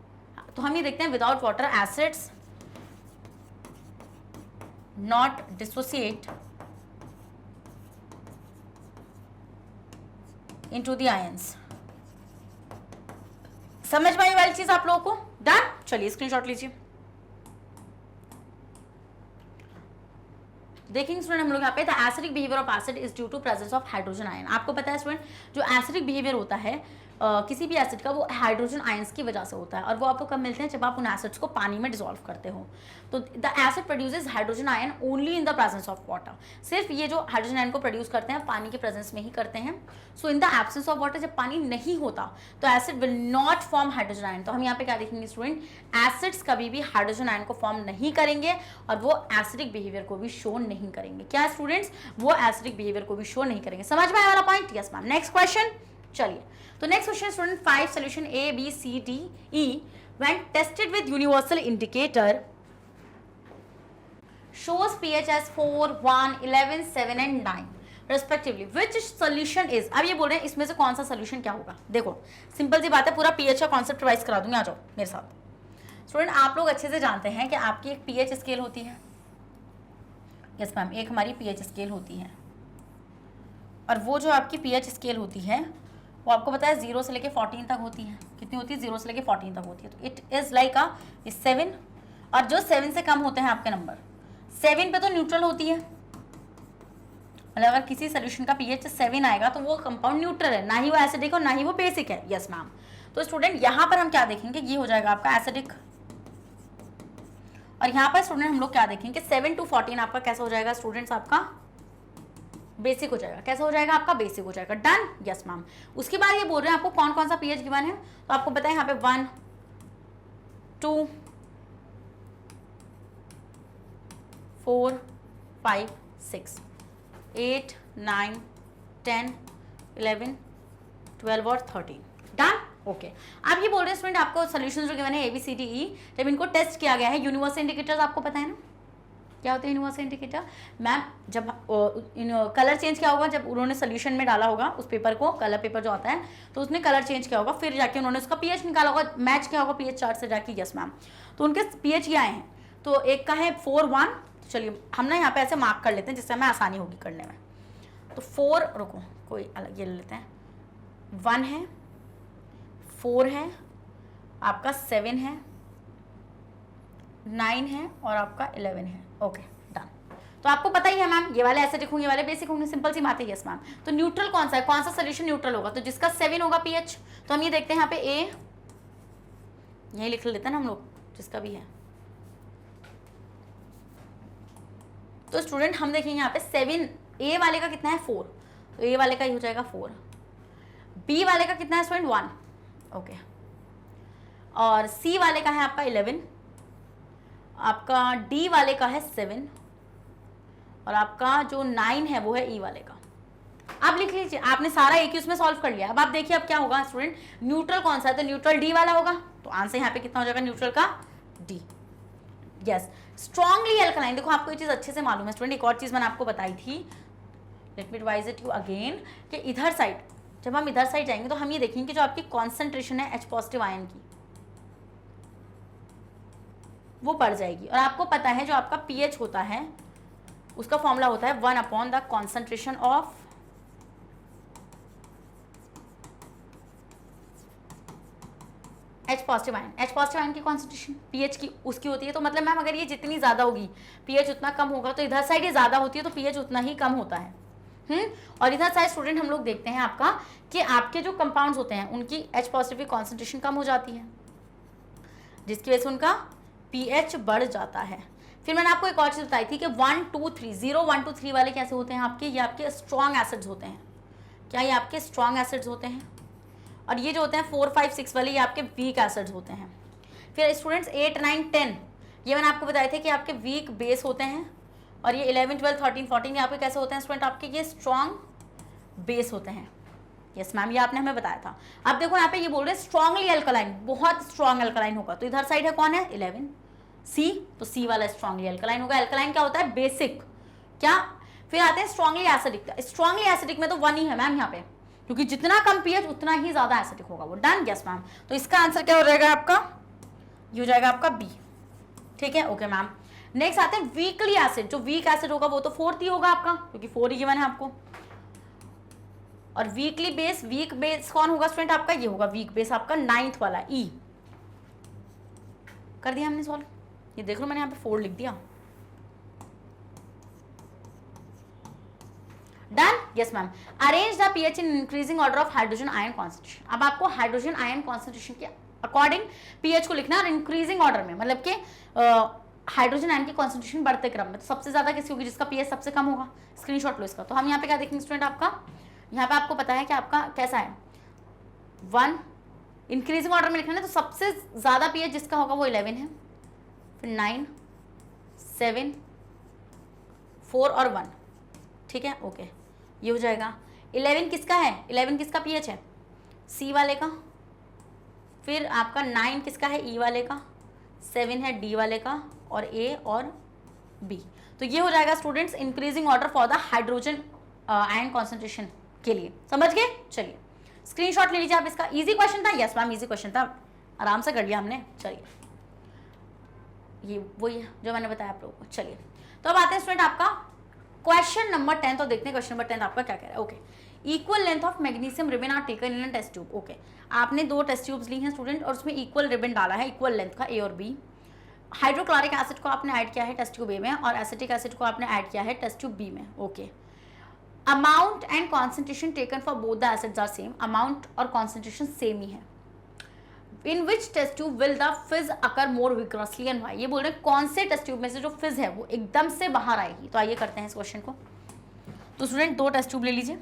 तो हम ये देखते हैं without water acids not dissociate into the ions. समझ में आई वाली चीज आप लोगों को? डन। चलिए स्क्रीनशॉट लीजिए। देखेंगे स्टूडेंट हम लोग यहाँ पे the acidic behaviour of acid is due to presence of hydrogen ion. आपको पता है स्टूडेंट जो एसिडिक बिहेवियर होता है किसी भी एसिड का वो हाइड्रोजन आयंस की वजह से होता है, और वो आपको कब मिलते हैं? जब आप उन एसिड्स को पानी में डिसॉल्व करते हो। तो the acid produces hydrogen ion only in the presence of water. सिर्फ ये जो हाइड्रोजन आयन को प्रोड्यूस करते हैं पानी के प्रेजेंस में ही करते हैं। So in the absence of water, जब पानी नहीं होता तो acid will not form hydrogen ion. तो हम यहाँ पे क्या देखेंगे स्टूडेंट? एसिड्स कभी भी हाइड्रोजन आयन को फॉर्म नहीं करेंगे और वो एसिडिक बिहेवियर को भी शो नहीं करेंगे। क्या स्टूडेंट्स? वो एसिडिक बिहेवियर को भी शो नहीं करेंगे। समझ में आया वाला point? Yes ma'am. Next question. चलिए तो next question student 5 solution A B C D E when tested with universal indicator shows pH as 4, 1, 11, 7 and 9 respectively which solution is। अब ये बोल रहे हैं इसमें से कौन सा सोल्यूशन क्या होगा? देखो सिंपल सी बात है, पूरा pH का कॉन्सेप्ट रिवाइज करा दूंगी, आ जाओ मेरे साथ। स्टूडेंट आप लोग अच्छे से जानते हैं कि आपकी एक pH स्केल होती है। यस मैम, एक हमारी pH स्केल होती है, और वो जो आपकी pH स्केल होती है वो आपको पता है 0 से लेके 14 तक होती है। कितनी होती है? 0 से लेके 14 तक होती है। तो इट इज़ लाइक अ 7, और जो 7 से कम होते हैं आपके नंबर 7 पे तो न्यूट्रल होती है। मतलब अगर किसी सोल्यूशन का pH 7 आएगा तो वो कंपाउंड न्यूट्रल है, ना ही वो एसिडिक और ना ही वो बेसिक है। Yes ma'am. तो स्टूडेंट यहाँ पर हम क्या देखेंगे? ये हो जाएगा आपका एसिडिक, और यहाँ पर स्टूडेंट हम लोग क्या देखेंगे? 7 to 14 आपका कैसा हो जाएगा स्टूडेंट्स? आपका बेसिक हो जाएगा। कैसा हो जाएगा? आपका बेसिक हो जाएगा। डन। Yes ma'am. उसके बाद ये बोल रहे हैं आपको कौन कौन सा pH गिवन है, तो आपको पता है यहाँ पे 1, 2, 4, 5, 6, 8, 9, 10, 11, 12 और 13। डन। ओके। अब ये बोल रहे हैं स्टूडेंट आपको सोल्यूशन जो गिवन है ABCDE, जब इनको टेस्ट किया गया है यूनिवर्सल इंडिकेटर्स आपको पता है ना क्या होते हैं यूनिवर्सल इंडिकेटर? मैम जब कलर चेंज किया होगा, जब उन्होंने सोल्यूशन में डाला होगा उस पेपर को, कलर पेपर जो आता है, तो उसने कलर चेंज किया होगा, फिर जाके उन्होंने उसका pH निकाला होगा, मैच किया होगा pH चार्ट से जाके। Yes ma'am. तो उनके pH ये आए हैं, तो एक का है 4, 1। चलिए हम ना यहाँ पे ऐसे मार्क कर लेते हैं जिससे हमें आसानी होगी करने में। तो 4, रुको कोई अलग ये ले लेते हैं, 1 है, 4 है, आपका 7 है, 9 है और आपका 11 है। Okay done. तो आपको पता ही है मैम, ये वाले एसिडिक होंगे, ये वाले बेसिक होंगे, सिंपल सी बात है। Yes ma'am. तो न्यूट्रल कौन सा है, कौन सा सोल्यूशन न्यूट्रल होगा, तो जिसका 7 होगा पीएच। तो हम ये देखते हैं यहाँ पे ए, यही लिख लेते हैं ना हम लोग, जिसका भी है। तो स्टूडेंट हम देखेंगे यहाँ पे 7, ए वाले का कितना है 4, तो ए वाले का ही हो जाएगा 4। बी वाले का कितना है स्टूडेंट 1, ओके। और सी वाले का है आपका 11, आपका डी वाले का है 7, और आपका जो 9 है वो है ई वाले का। आप लिख लीजिए, आपने सारा एक ही उसमें सॉल्व कर लिया। अब आप देखिए अब क्या होगा स्टूडेंट, न्यूट्रल कौन सा है, तो न्यूट्रल डी वाला होगा, तो आंसर यहाँ पे कितना हो जाएगा न्यूट्रल का, डी। यस। स्ट्रांगली एल्कलाइन, देखो आपको ये चीज अच्छे से मालूम है स्टूडेंट। एक और चीज मैंने आपको बताई थी, let me revise it you again, कि इधर साइड, जब हम इधर साइड जाएंगे तो हम ये देखेंगे कि जो आपकी कॉन्सेंट्रेशन है H पॉजिटिव आयन की, वो बढ़ जाएगी। और आपको पता है जो आपका पीएच होता है उसका फॉर्मूला होता है 1 upon the concentration of H positive ion. H positive ion की कॉन्सेंट्रेशन पीएच की उसकी होती है। तो मतलब मैम अगर ये जितनी ज्यादा होगी पीएच उतना कम होगा, तो इधर साइड ये ज्यादा होती है तो पीएच उतना ही कम होता है। और इधर साइड स्टूडेंट हम लोग देखते हैं आपका कि आपके जो कंपाउंड्स होते हैं उनकी H पॉजिटिव की कॉन्सेंट्रेशन कम हो जाती है, जिसकी वजह से उनका पीएच बढ़ जाता है। फिर मैंने आपको एक और चीज बताई थी कि 1 2 3 0 1 2 3 वाले कैसे होते हैं आपके, ये आपके स्ट्रॉन्ग एसिड्स होते हैं। क्या ये आपके स्ट्रॉन्ग एसिड्स होते हैं? और ये जो होते हैं 4 5 6 वाले, ये आपके वीक एसिड्स होते हैं। फिर स्टूडेंट्स 8 9 10, ये मैंने आपको बताए थे कि आपके वीक बेस होते हैं। और ये 11 12 13 14 ये आपके कैसे होते हैं स्टूडेंट, आपके ये स्ट्रॉन्ग बेस होते हैं। यस मैम, ये आपने हमें बताया था। अब देखो यहाँ पे ये बोल रहे हैं स्ट्रॉन्गली अल्कलाइन, बहुत स्ट्रॉन्ग अल्कलाइन होगा। तो इधर साइड है कौन है 11 सी, तो सी वाला स्ट्रॉन्गली अल्कलाइन होगा। अल्कलाइन क्या होता है, बेसिक। क्या? फिर आते हैं स्ट्रॉन्गली एसिडिक। स्ट्रॉन्गली एसिडिक में तो 1 ही है मैम यहाँ पे, क्योंकि जितना कम पीएच उतना ही ज्यादा एसिडिक होगा वो। डन? Yes ma'am. तो इसका आंसर क्या हो जाएगा आपका, ये हो जाएगा आपका बी। ठीक है, ओके मैम। नेक्स्ट आते हैं वीकली एसिड। जो वीक एसिड होगा वो तो 4th ही होगा आपका, क्योंकि 4 ही गिवन है आपको। और वीकली बेस, वीक बेस कौन होगा स्टूडेंट आपका, ये होगा वीक बेस आपका 9th वाला ई। कर दिया हमने सॉल्व, ये देख लो मैंने यहाँ पे 4 लिख दिया। Done? Yes ma'am. Arrange the pH in increasing order of hydrogen ion concentration. अब आपको हाइड्रोजन आयन कॉन्सेंट्रेशन के अकॉर्डिंग पीएच को लिखना है, और इंक्रीजिंग ऑर्डर में मतलब कि हाइड्रोजन आयन की कॉन्सेंट्रेशन बढ़ते क्रम में। तो सबसे ज्यादा किसी होगी, जिसका पीएच सबसे कम होगा। स्क्रीनशॉट लो इसका। तो हम यहाँ पे क्या देखेंगे स्टूडेंट, आपका यहाँ पे आपको पता है कि आपका कैसा है 1 इंक्रीजिंग ऑर्डर में लिखना है। तो सबसे ज्यादा पीएच जिसका होगा वो 11 है, फिर 9 7 4 और 1। ठीक है, ओके, ये हो जाएगा। 11 किसका है, 11 किसका पीएच है, सी वाले का। फिर आपका 9 किसका है, ई वाले का। 7 है डी वाले का, और ए और बी। तो ये हो जाएगा students increasing order for the hydrogen ion concentration के लिए। समझ गए? चलिए स्क्रीनशॉट ले लीजिए आप इसका। इजी क्वेश्चन था। यस मैम, इजी क्वेश्चन था, आराम से कर लिया हमने। चलिए, ये वही है जो मैंने बताया आप लोगों को। चलिए, तो अब आते हैं स्टूडेंट आपका क्वेश्चन नंबर 10। तो देखते हैं क्वेश्चन नंबर 10 आपका क्या कह रहा है। Okay, equal length of magnesium ribbon are taken in test tube. Okay, आपने 2 टेस्ट ट्यूब्स ली हैं स्टूडेंट, और उसमें इक्वल रिबन डाला है, इक्वल लेंथ का, ए और बी। हाइड्रोक्लोरिक एसिड को आपने ऐड किया है टेस्ट ट्यूब ए में, और एसिटिक एसिड को आपने ऐड किया है टेस्ट ट्यूब बी में। Okay, amount and concentration taken for both the acids are same. Amount और कॉन्सेंट्रेशन सेम ही है। In which test tube will the fizz occur more vigorously and why. ये बोल रहे हैं कौन से टेस्ट ट्यूब में से जो फिज है वो एकदम से बाहर आएगी। तो आइए करते हैं इस क्वेश्चन को। तो स्टूडेंट 2 टेस्ट ट्यूब ले लीजिए।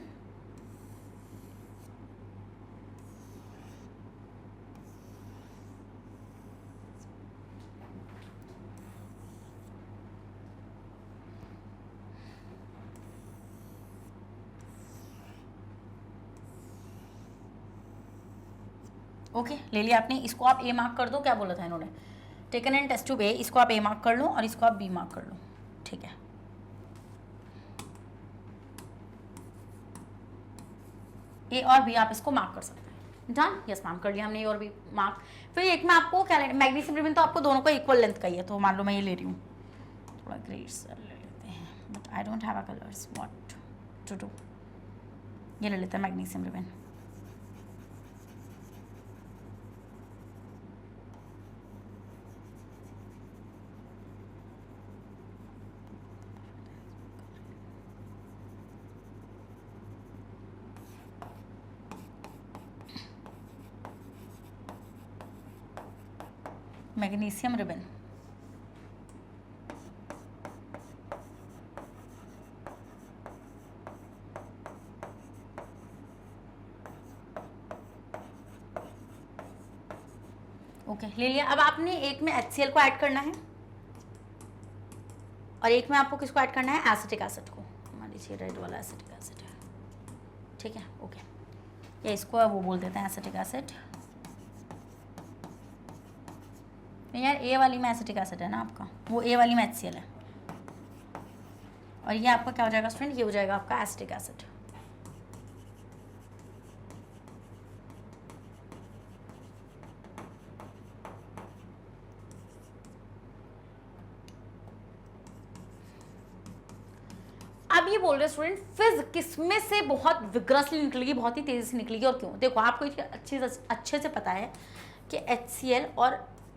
ओके, ले लिया आपने। इसको आप ए मार्क कर दो। क्या बोला था इन्होंने, taken in test tube A, इसको आप ए मार्क कर लो और इसको आप बी मार्क कर लो। ठीक है, ए और बी आप इसको मार्क कर सकते हैं। डन? यस मैम, कर लिया हमने ए और बी मार्क। फिर एक में आपको क्या लेना, मैग्नीशियम रिबन तो आपको दोनों को इक्वल लेंथ का ही है। तो मान लो मैं ये ले रही हूँ, थोड़ा ग्रेड्स ले लेते हैं, but I don't have a colours, what to do. ये ले लेते हैं magnesium ribbon. Magnesium ribbon. Okay ले लिया। अब आपने एक में HCl को ऐड करना है और एक में आपको किसको ऐड करना है, एसिटिक एसिड को। मान लीजिए रेड वाला एसिटिक एसिड है, ठीक है, ओके। या इसको वो बोल देते हैं एसिटिक एसिड। यार ए वाली में एसिटिक एसिड है ना आपका, वो ए वाली में HCl है, और ये आपका क्या हो जाएगा स्टूडेंट, ये हो जाएगा आपका एसिटिक एसिड। अब ये बोल रहे हैं स्टूडेंट फिज किसमें से बहुत विग्रसली निकलेगी, बहुत ही तेजी से निकलेगी और क्यों। देखो आपको अच्छे से पता है कि HCl और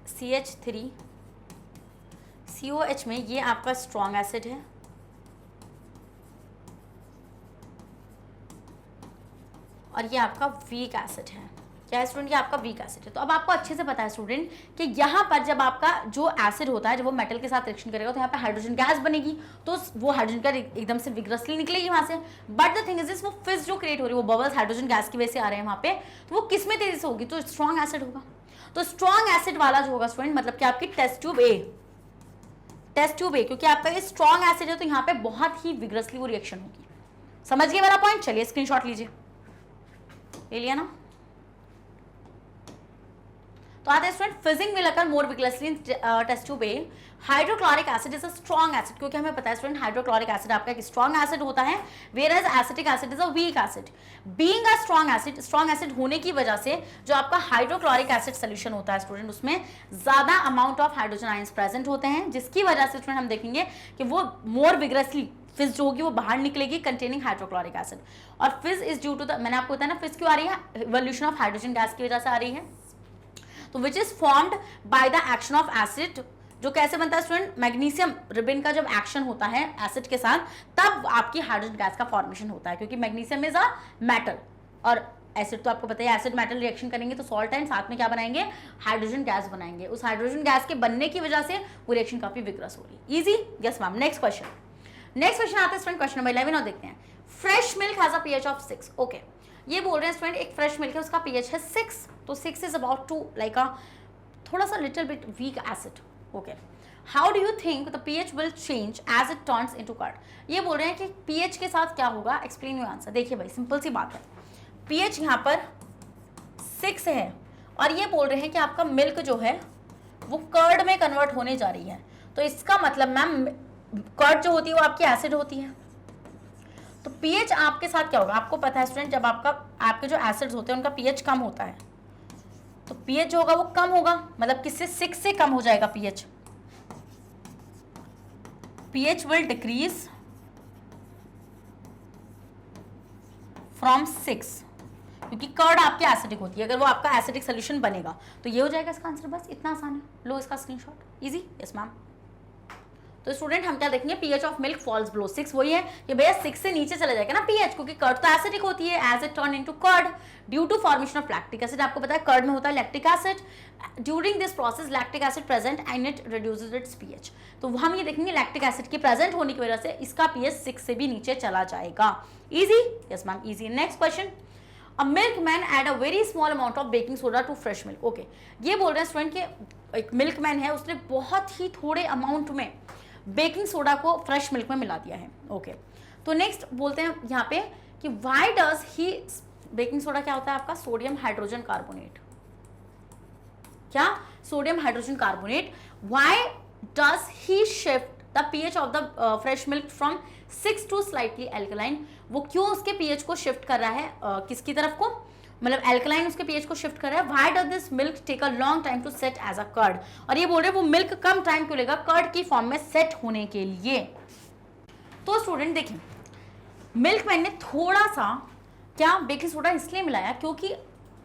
CH3COH में ये आपका स्ट्रॉन्ग एसिड है और ये आपका वीक एसिड है। क्या है स्टूडेंट, ये आपका वीक एसिड है। तो अब आपको अच्छे से पता है स्टूडेंट कि यहाँ पर जब आपका जो एसिड होता है जब वो मेटल के साथ रिएक्शन करेगा तो यहाँ पे हाइड्रोजन गैस बनेगी, तो वो हाइड्रोजन गैस एकदम से विग्रसली निकलेगी वहां से। But the thing is this, वो फिज जो क्रिएट हो रही है वो बबल्स हाइड्रोजन गैस की वजह से आ रहे हैं वहाँ पे, तो वो किस में तेजी से होगी, तो स्ट्रॉन्ग एसिड होगा। तो स्ट्रॉन्ग एसिड वाला जो होगा स्टूडेंट मतलब कि आपकी टेस्ट ट्यूब ए, क्योंकि आपका ये स्ट्रॉन्ग एसिड है तो यहाँ पे बहुत ही विग्रसली वो रिएक्शन होगी। समझ गए मेरा पॉइंट, चलिए स्क्रीनशॉट लीजिए, ले लिया ना। तो आते हैं student, fizzing will occur more vigorously in test tube A. Hydrochloric acid is a strong acid, क्योंकि हमें पता है स्टूडेंट हाइड्रोक्लोरिक एसिड आपका एक स्ट्रॉन्ग एसिड होता है, whereas acetic acid is a weak acid. Being a strong acid होने की वजह से जो आपका हाइड्रोक्लोरिक एसिड सोल्यूशन होता है स्टूडेंट उसमें ज्यादा amount of hydrogen ions present होते हैं, जिसकी वजह से स्टूडेंट हम देखेंगे कि वो मोर विग्रसली फिज जो होगी वो बाहर निकलेगी कंटेनिंग हाइड्रोक्लोरिक एसिड। और फिज इज ड्यू टू द, मैंने आपको बताया ना फिज क्यों आ रही है, इवोल्यूशन ऑफ हाइड्रोजन गैस की वजह से आ रही है। तो which is formed by the action of acid, जो कैसे बनता है स्टूडेंट, मैग्नीशियम रिबन का जब एक्शन होता है एसिड के साथ तब आपकी हाइड्रोजन गैस का फॉर्मेशन होता है, क्योंकि मैग्नीशियम इज अ मेटल और एसिड तो आपको पता है एसिड मेटल रिएक्शन करेंगे तो सॉल्ट एंड साथ में क्या बनाएंगे, हाइड्रोजन गैस बनाएंगे। उस हाइड्रोजन गैस के बनने की वजह से वो रिएक्शन काफी विग्रस हो रही है। Easy, yes ma'am. Next question आता है स्टूडेंट क्वेश्चन नंबर 11 और देखते हैं। Fresh milk has a pH of 6। Okay, ये बोल रहे हैं स्टूडेंट एक फ्रेश मिल्क है उसका पीएच है 6, तो 6 is about to like a थोड़ा सा little bit weak acid. Okay, how do you think the pH will change as it turns into curd. ये बोल रहे हैं कि पीएच के साथ क्या होगा, एक्सप्लेन योर आंसर। देखिए भाई सिंपल सी बात है, पीएच यहाँ पर 6 है और ये बोल रहे हैं कि आपका मिल्क जो है वो कर्ड में कन्वर्ट होने जा रही है, तो इसका मतलब मैम कर्ड जो होती है वो आपकी एसिड होती है, तो पीएच आपके साथ क्या होगा, आपको पता है स्टूडेंट जब आपके जो एसिड्स होते हैं उनका पीएच कम होता है तो पीएच जो होगा वो कम होगा, मतलब किससे, 6 से कम हो जाएगा pH. PH will decrease from 6, क्योंकि कर्ड आपकी एसिडिक होती है, अगर वो आपका एसिडिक सोल्यूशन बनेगा तो ये हो जाएगा इसका आंसर। बस इतना आसान है, लो इसका स्क्रीनशॉट, इजी। Yes ma'am. तो स्टूडेंट हम क्या देखेंगे, pH of milk falls below 6, वही है कि भैया 6 से नीचे चला जाएगा ना पीएच, क्योंकि कर्ड तो एसिडिक होती है, as it turn into curd due to formation of lactic acid. आपको पता है कर्ड में होता है lactic acid, during this process lactic acid present and it reduces its pH. तो हम ये देखेंगे लैक्टिक एसिड के प्रेजेंट होने की वजह से इसका पीएच 6 से भी नीचे चला जाएगा। Easy, yes ma'am, easy. Next question, a milkman add a very small amount of baking soda to fresh milk. Okay, ये बोल रहे हैं स्टूडेंट कि एक मिल्कमैन है उसने बहुत ही थोड़े अमाउंट में बेकिंग सोडा को फ्रेश मिल्क में मिला दिया है। ओके, तो नेक्स्ट बोलते हैं यहाँ पे कि why does he, baking soda क्या होता है आपका, सोडियम हाइड्रोजन कार्बोनेट, क्या, sodium hydrogen carbonate. Why does he shift the pH of the fresh milk from 6 to slightly alkaline, वो क्यों उसके पीएच को शिफ्ट कर रहा है किसकी तरफ को, मतलब एल्कलाइन उसके पीएच को शिफ्ट कर रहा है। Why does this milk take a long time to set as a curd, और ये बोल रहे हैं वो मिल्क कम टाइम क्यों लेगा कर्ड की फॉर्म में सेट होने के लिए। तो स्टूडेंट देखिए, मिल्कमैन ने थोड़ा सा क्या बेकिंग सोडा इसलिए मिलाया क्योंकि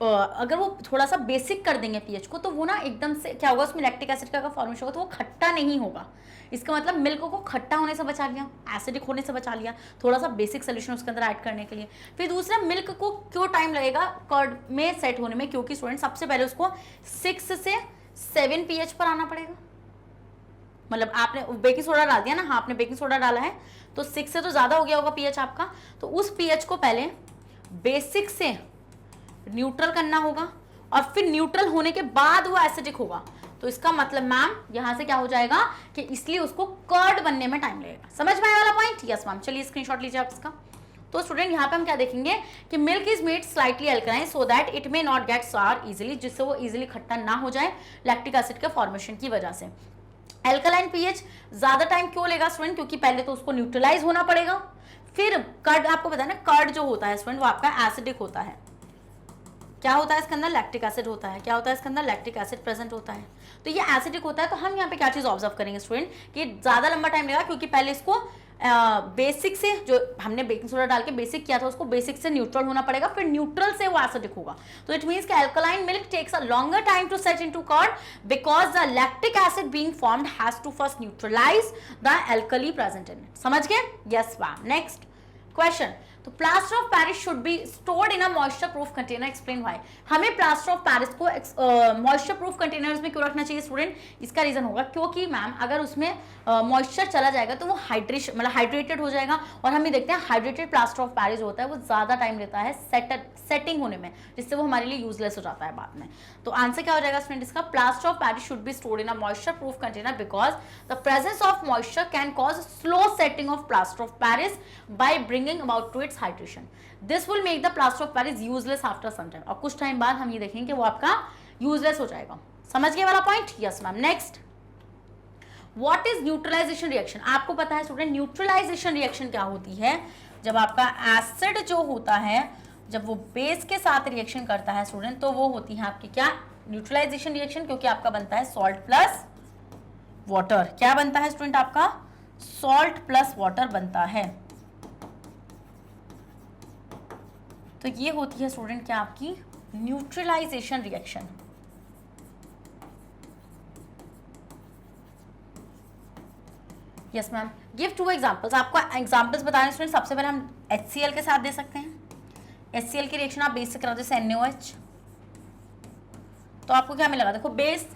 अगर वो थोड़ा सा बेसिक कर देंगे पीएच को तो वो ना एकदम से क्या होगा, उसमें लैक्टिक एसिड का फॉर्मेशन होगा तो वो खट्टा नहीं होगा। इसका मतलब मिल्क को खट्टा होने से बचा लिया, एसिडिक होने से बचा लिया, थोड़ा सा बेसिक सोल्यूशन उसके अंदर ऐड करने के लिए। फिर दूसरा, मिल्क को क्यों टाइम लगेगा कर्ड में सेट होने में, क्योंकि स्टूडेंट सबसे पहले उसको 6 से 7 pH पर आना पड़ेगा। मतलब आपने बेकिंग सोडा डाल दिया ना, हाँ आपने बेकिंग सोडा डाला है तो 6 से तो ज्यादा हो गया होगा पीएच आपका, तो उस पीएच को पहले बेसिक से न्यूट्रल करना होगा और फिर न्यूट्रल होने के बाद वो एसिडिक होगा। तो इसका मतलब मैम यहां से क्या हो जाएगा कि इसलिए उसको कर्ड बनने में टाइम लगेगा। समझ में आया वाला पॉइंट? Yes ma'am. चलिए स्क्रीनशॉट लीजिए आप इसका। तो स्टूडेंट यहाँ पे हम क्या देखेंगे कि milk is made slightly alkaline so that it may not gate सार इजिली, जिससे वो इजिली खट्टा ना हो जाए लैक्टिक एसिड के फॉर्मेशन की वजह से। एल्कलाइन पीएच ज्यादा टाइम क्यों लेगा स्टूडेंट? क्योंकि पहले तो उसको न्यूट्रलाइज होना पड़ेगा, फिर कर्ड, आपको पता है ना कर्ड जो होता है स्टूडेंट वो आपका एसिडिक होता है। क्या होता है इसके अंदर? लैक्टिक एसिड होता है। क्या होता है इसके अंदर? लैक्टिक एसिड प्रेजेंट होता है। तो ये एसिडिक होता है। तो हम यहाँ पे क्या चीज ऑब्जर्व करेंगे स्टूडेंट कि ज्यादा लंबा टाइम लगेगा, क्योंकि पहले इसको बेसिक से, जो हमने बेकिंग सोडा डाल के बेसिक किया था, उसको बेसिक से न्यूट्रल होना पड़ेगा, फिर न्यूट्रल से वो एसिडिक होगा। तो इट मींस कि alkaline milk takes a longer time to set into curd because the lactic acid being formed has to first neutralise the alkali present in it. समझ गए? Yes ma'am. नेक्स्ट क्वेश्चन, तो plaster of Paris should be stored in a moisture proof container, explain why. हमें plaster of Paris को moisture proof containers में क्यों रखना चाहिए student? इसका रीजन होगा क्योंकि मैम अगर उसमें मॉइस्चर चला जाएगा तो वो हाइड्रेशन मतलब हाइड्रेटेड हो जाएगा, और हम ये देखते हैं हाइड्रेटेड प्लास्टर ऑफ पेरिस होता है वो ज्यादा टाइम लेता है सेटिंग होने में, जिससे वो हमारे लिए यूजलेस हो जाता है बाद में। तो आंसर क्या हो जाएगा स्टूडेंट इसका? Plaster of Paris should be stored in a moisture proof container because the presence of moisture can cause slow setting of plaster of Paris by bringing about to its hydration. This will make the plaster of Paris useless after some time. और कुछ time बाद हम ये देखेंगे कि वो आपका useless हो जाएगा। समझ गए वाला point? Yes ma'am. Next, what is neutralization reaction? आपको पता है स्टूडेंट न्यूट्रलाइजेशन रिएक्शन क्या होती है? जब आपका एसिड जो होता है जब वो बेस के साथ रिएक्शन करता है स्टूडेंट, तो वो होती है आपकी क्या? न्यूट्रलाइजेशन रिएक्शन, क्योंकि आपका बनता है सॉल्ट प्लस वाटर। क्या बनता है स्टूडेंट? आपका सॉल्ट प्लस वाटर बनता है। तो ये होती है स्टूडेंट क्या? आपकी neutralization reaction. Yes ma'am. Give 2 examples. आपको एग्जांपल्स बताने स्टूडेंट। सबसे पहले हम HCl के साथ दे सकते हैं। HCl की रिएक्शन आप बेस से कराओ, जैसे NaOH, तो आपको क्या मिलेगा? देखो बेस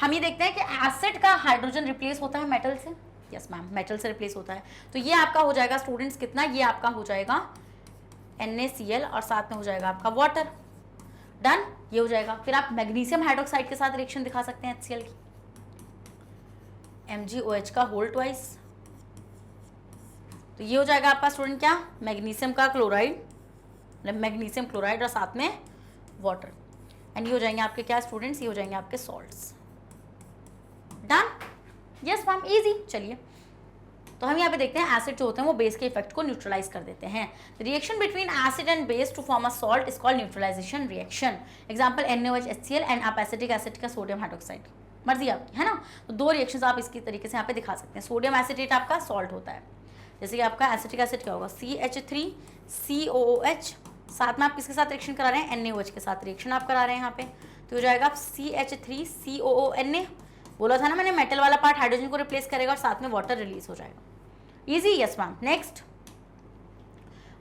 हम ये देखते हैं कि एसिड का हाइड्रोजन रिप्लेस होता है मेटल से। यस मैम, मेटल से रिप्लेस होता है। तो ये आपका हो जाएगा स्टूडेंट्स कितना? ये आपका हो जाएगा NaCl और साथ में हो जाएगा आपका वाटर। डन, ये हो जाएगा। फिर आप मैग्नीशियम हाइड्रोक्साइड के साथ रिएक्शन दिखा सकते हैं HCl की, MgOH का होल ट्वाइस। तो ये हो जाएगा आपका स्टूडेंट क्या? मैग्नीशियम का क्लोराइड, मतलब मैग्नीशियम क्लोराइड और साथ में वाटर। एंड ये हो जाएंगे आपके क्या स्टूडेंट्स? ये हो जाएंगे आपके salts. Done? Yes ma'am, easy. चलिए तो हम यहाँ पे देखते हैं एसिड जो होते हैं वो बेस के इफेक्ट को न्यूट्रलाइज कर देते हैं। Reaction between acid and base to form a salt is called neutralization reaction. Example NaOH HCl and आप एसिटिक एसिड का सोडियम हाइड्रोक्साइड। मर्जी आपकी है ना। तो 2 रिएक्शंस आप इसकी तरीके से यहाँ पे दिखा सकते हैं। सोडियम एसिटेट आपका सॉल्ट होता है, जैसे कि आपका एसिटिक एसिड क्या होगा? CH3COOH। साथ में आप किसके साथ रिएक्शन करा रहे हैं? NaOH के साथ रिएक्शन आप करा रहे हैं यहाँ पे। तो हो जाएगा CH3COONA। बोला था ना मैंने, मेटल वाला पार्ट हाइड्रोजन को रिप्लेस करेगा और साथ में वाटर रिलीज हो जाएगा। इजी? Yes ma'am. नेक्स्ट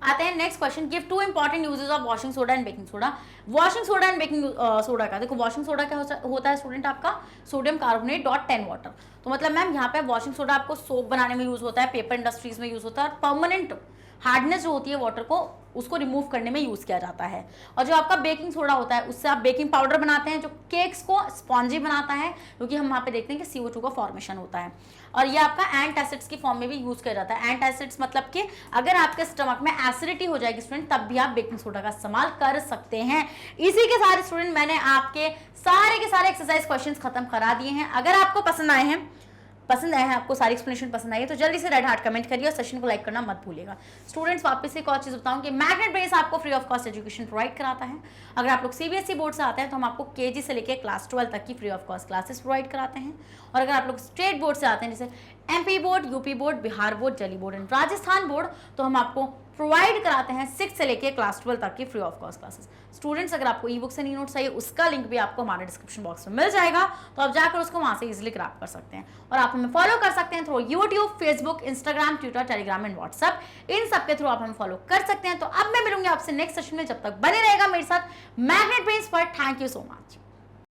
आते हैं next question. Give 2 important uses of washing soda and baking soda. Washing soda and baking soda का देखो, वॉशिंग सोडा क्या होता है स्टूडेंट? आपका सोडियम कार्बोनेट डॉट 10 वाटर। तो मतलब मैम यहाँ पे वॉशिंग सोडा आपको सोप बनाने में यूज होता है, पेपर इंडस्ट्रीज में यूज होता है, और परमानेंट हार्डनेस जो होती है वाटर को उसको रिमूव करने में यूज किया जाता है। और जो आपका बेकिंग सोडा होता है उससे आप बेकिंग पाउडर बनाते हैं जो केक्स को स्पॉन्जी बनाता है, क्योंकि हम वहाँ पे देखते हैं कि CO2 का फॉर्मेशन होता है। और ये आपका एंट एसिड्स की फॉर्म में भी यूज किया जाता है। एंट एसिड्स मतलब कि अगर आपके स्टमक में एसिडिटी हो जाएगी स्टूडेंट, तब भी आप बेकिंग सोडा का इस्तेमाल कर सकते हैं। इसी के साथ स्टूडेंट मैंने आपके सारे के सारे एक्सरसाइज क्वेश्चंस खत्म करा दिए हैं। अगर आपको पसंद आए हैं, आपको सारी एक्सप्लेनेशन पसंद आई है, तो जल्दी से रेड हार्ट कमेंट करिए और सेशन को लाइक करना मत भूलिएगा। स्टूडेंट्स वापस से एक और चीज़ बताऊं कि मैग्नेट ब्रेन्स आपको free of cost education provide कराता है। अगर आप लोग CBSE बोर्ड से आते हैं तो हम आपको KG से लेकर क्लास 12 तक की free of cost classes provide कराते हैं। और अगर आप लोग स्टेट बोर्ड से आते हैं, जैसे MP board, UP board, Bihar board, Delhi board and Rajasthan board, तो हम आपको प्रोवाइड कराते हैं 6 से लेकर क्लास 12 तक की free of cost classes. Students अगर आपको ई बुक से नोट्स चाहिए, उसका लिंक भी आपको हमारे डिस्क्रिप्शन बॉक्स में मिल जाएगा, तो आप जाकर उसको वहां से इजीली ग्रैब कर सकते हैं। और आप हमें फॉलो कर सकते हैं through YouTube, Facebook, Instagram, Twitter, Telegram and WhatsApp. इन सब के थ्रू आप हमें फॉलो कर सकते हैं। तो अब मैं मिलूंगी आपसे नेक्स्ट सेशन में, जब तक बने रहेगा मेरे साथ मैग्नेट ब्रेन्स पर। Thank you so much.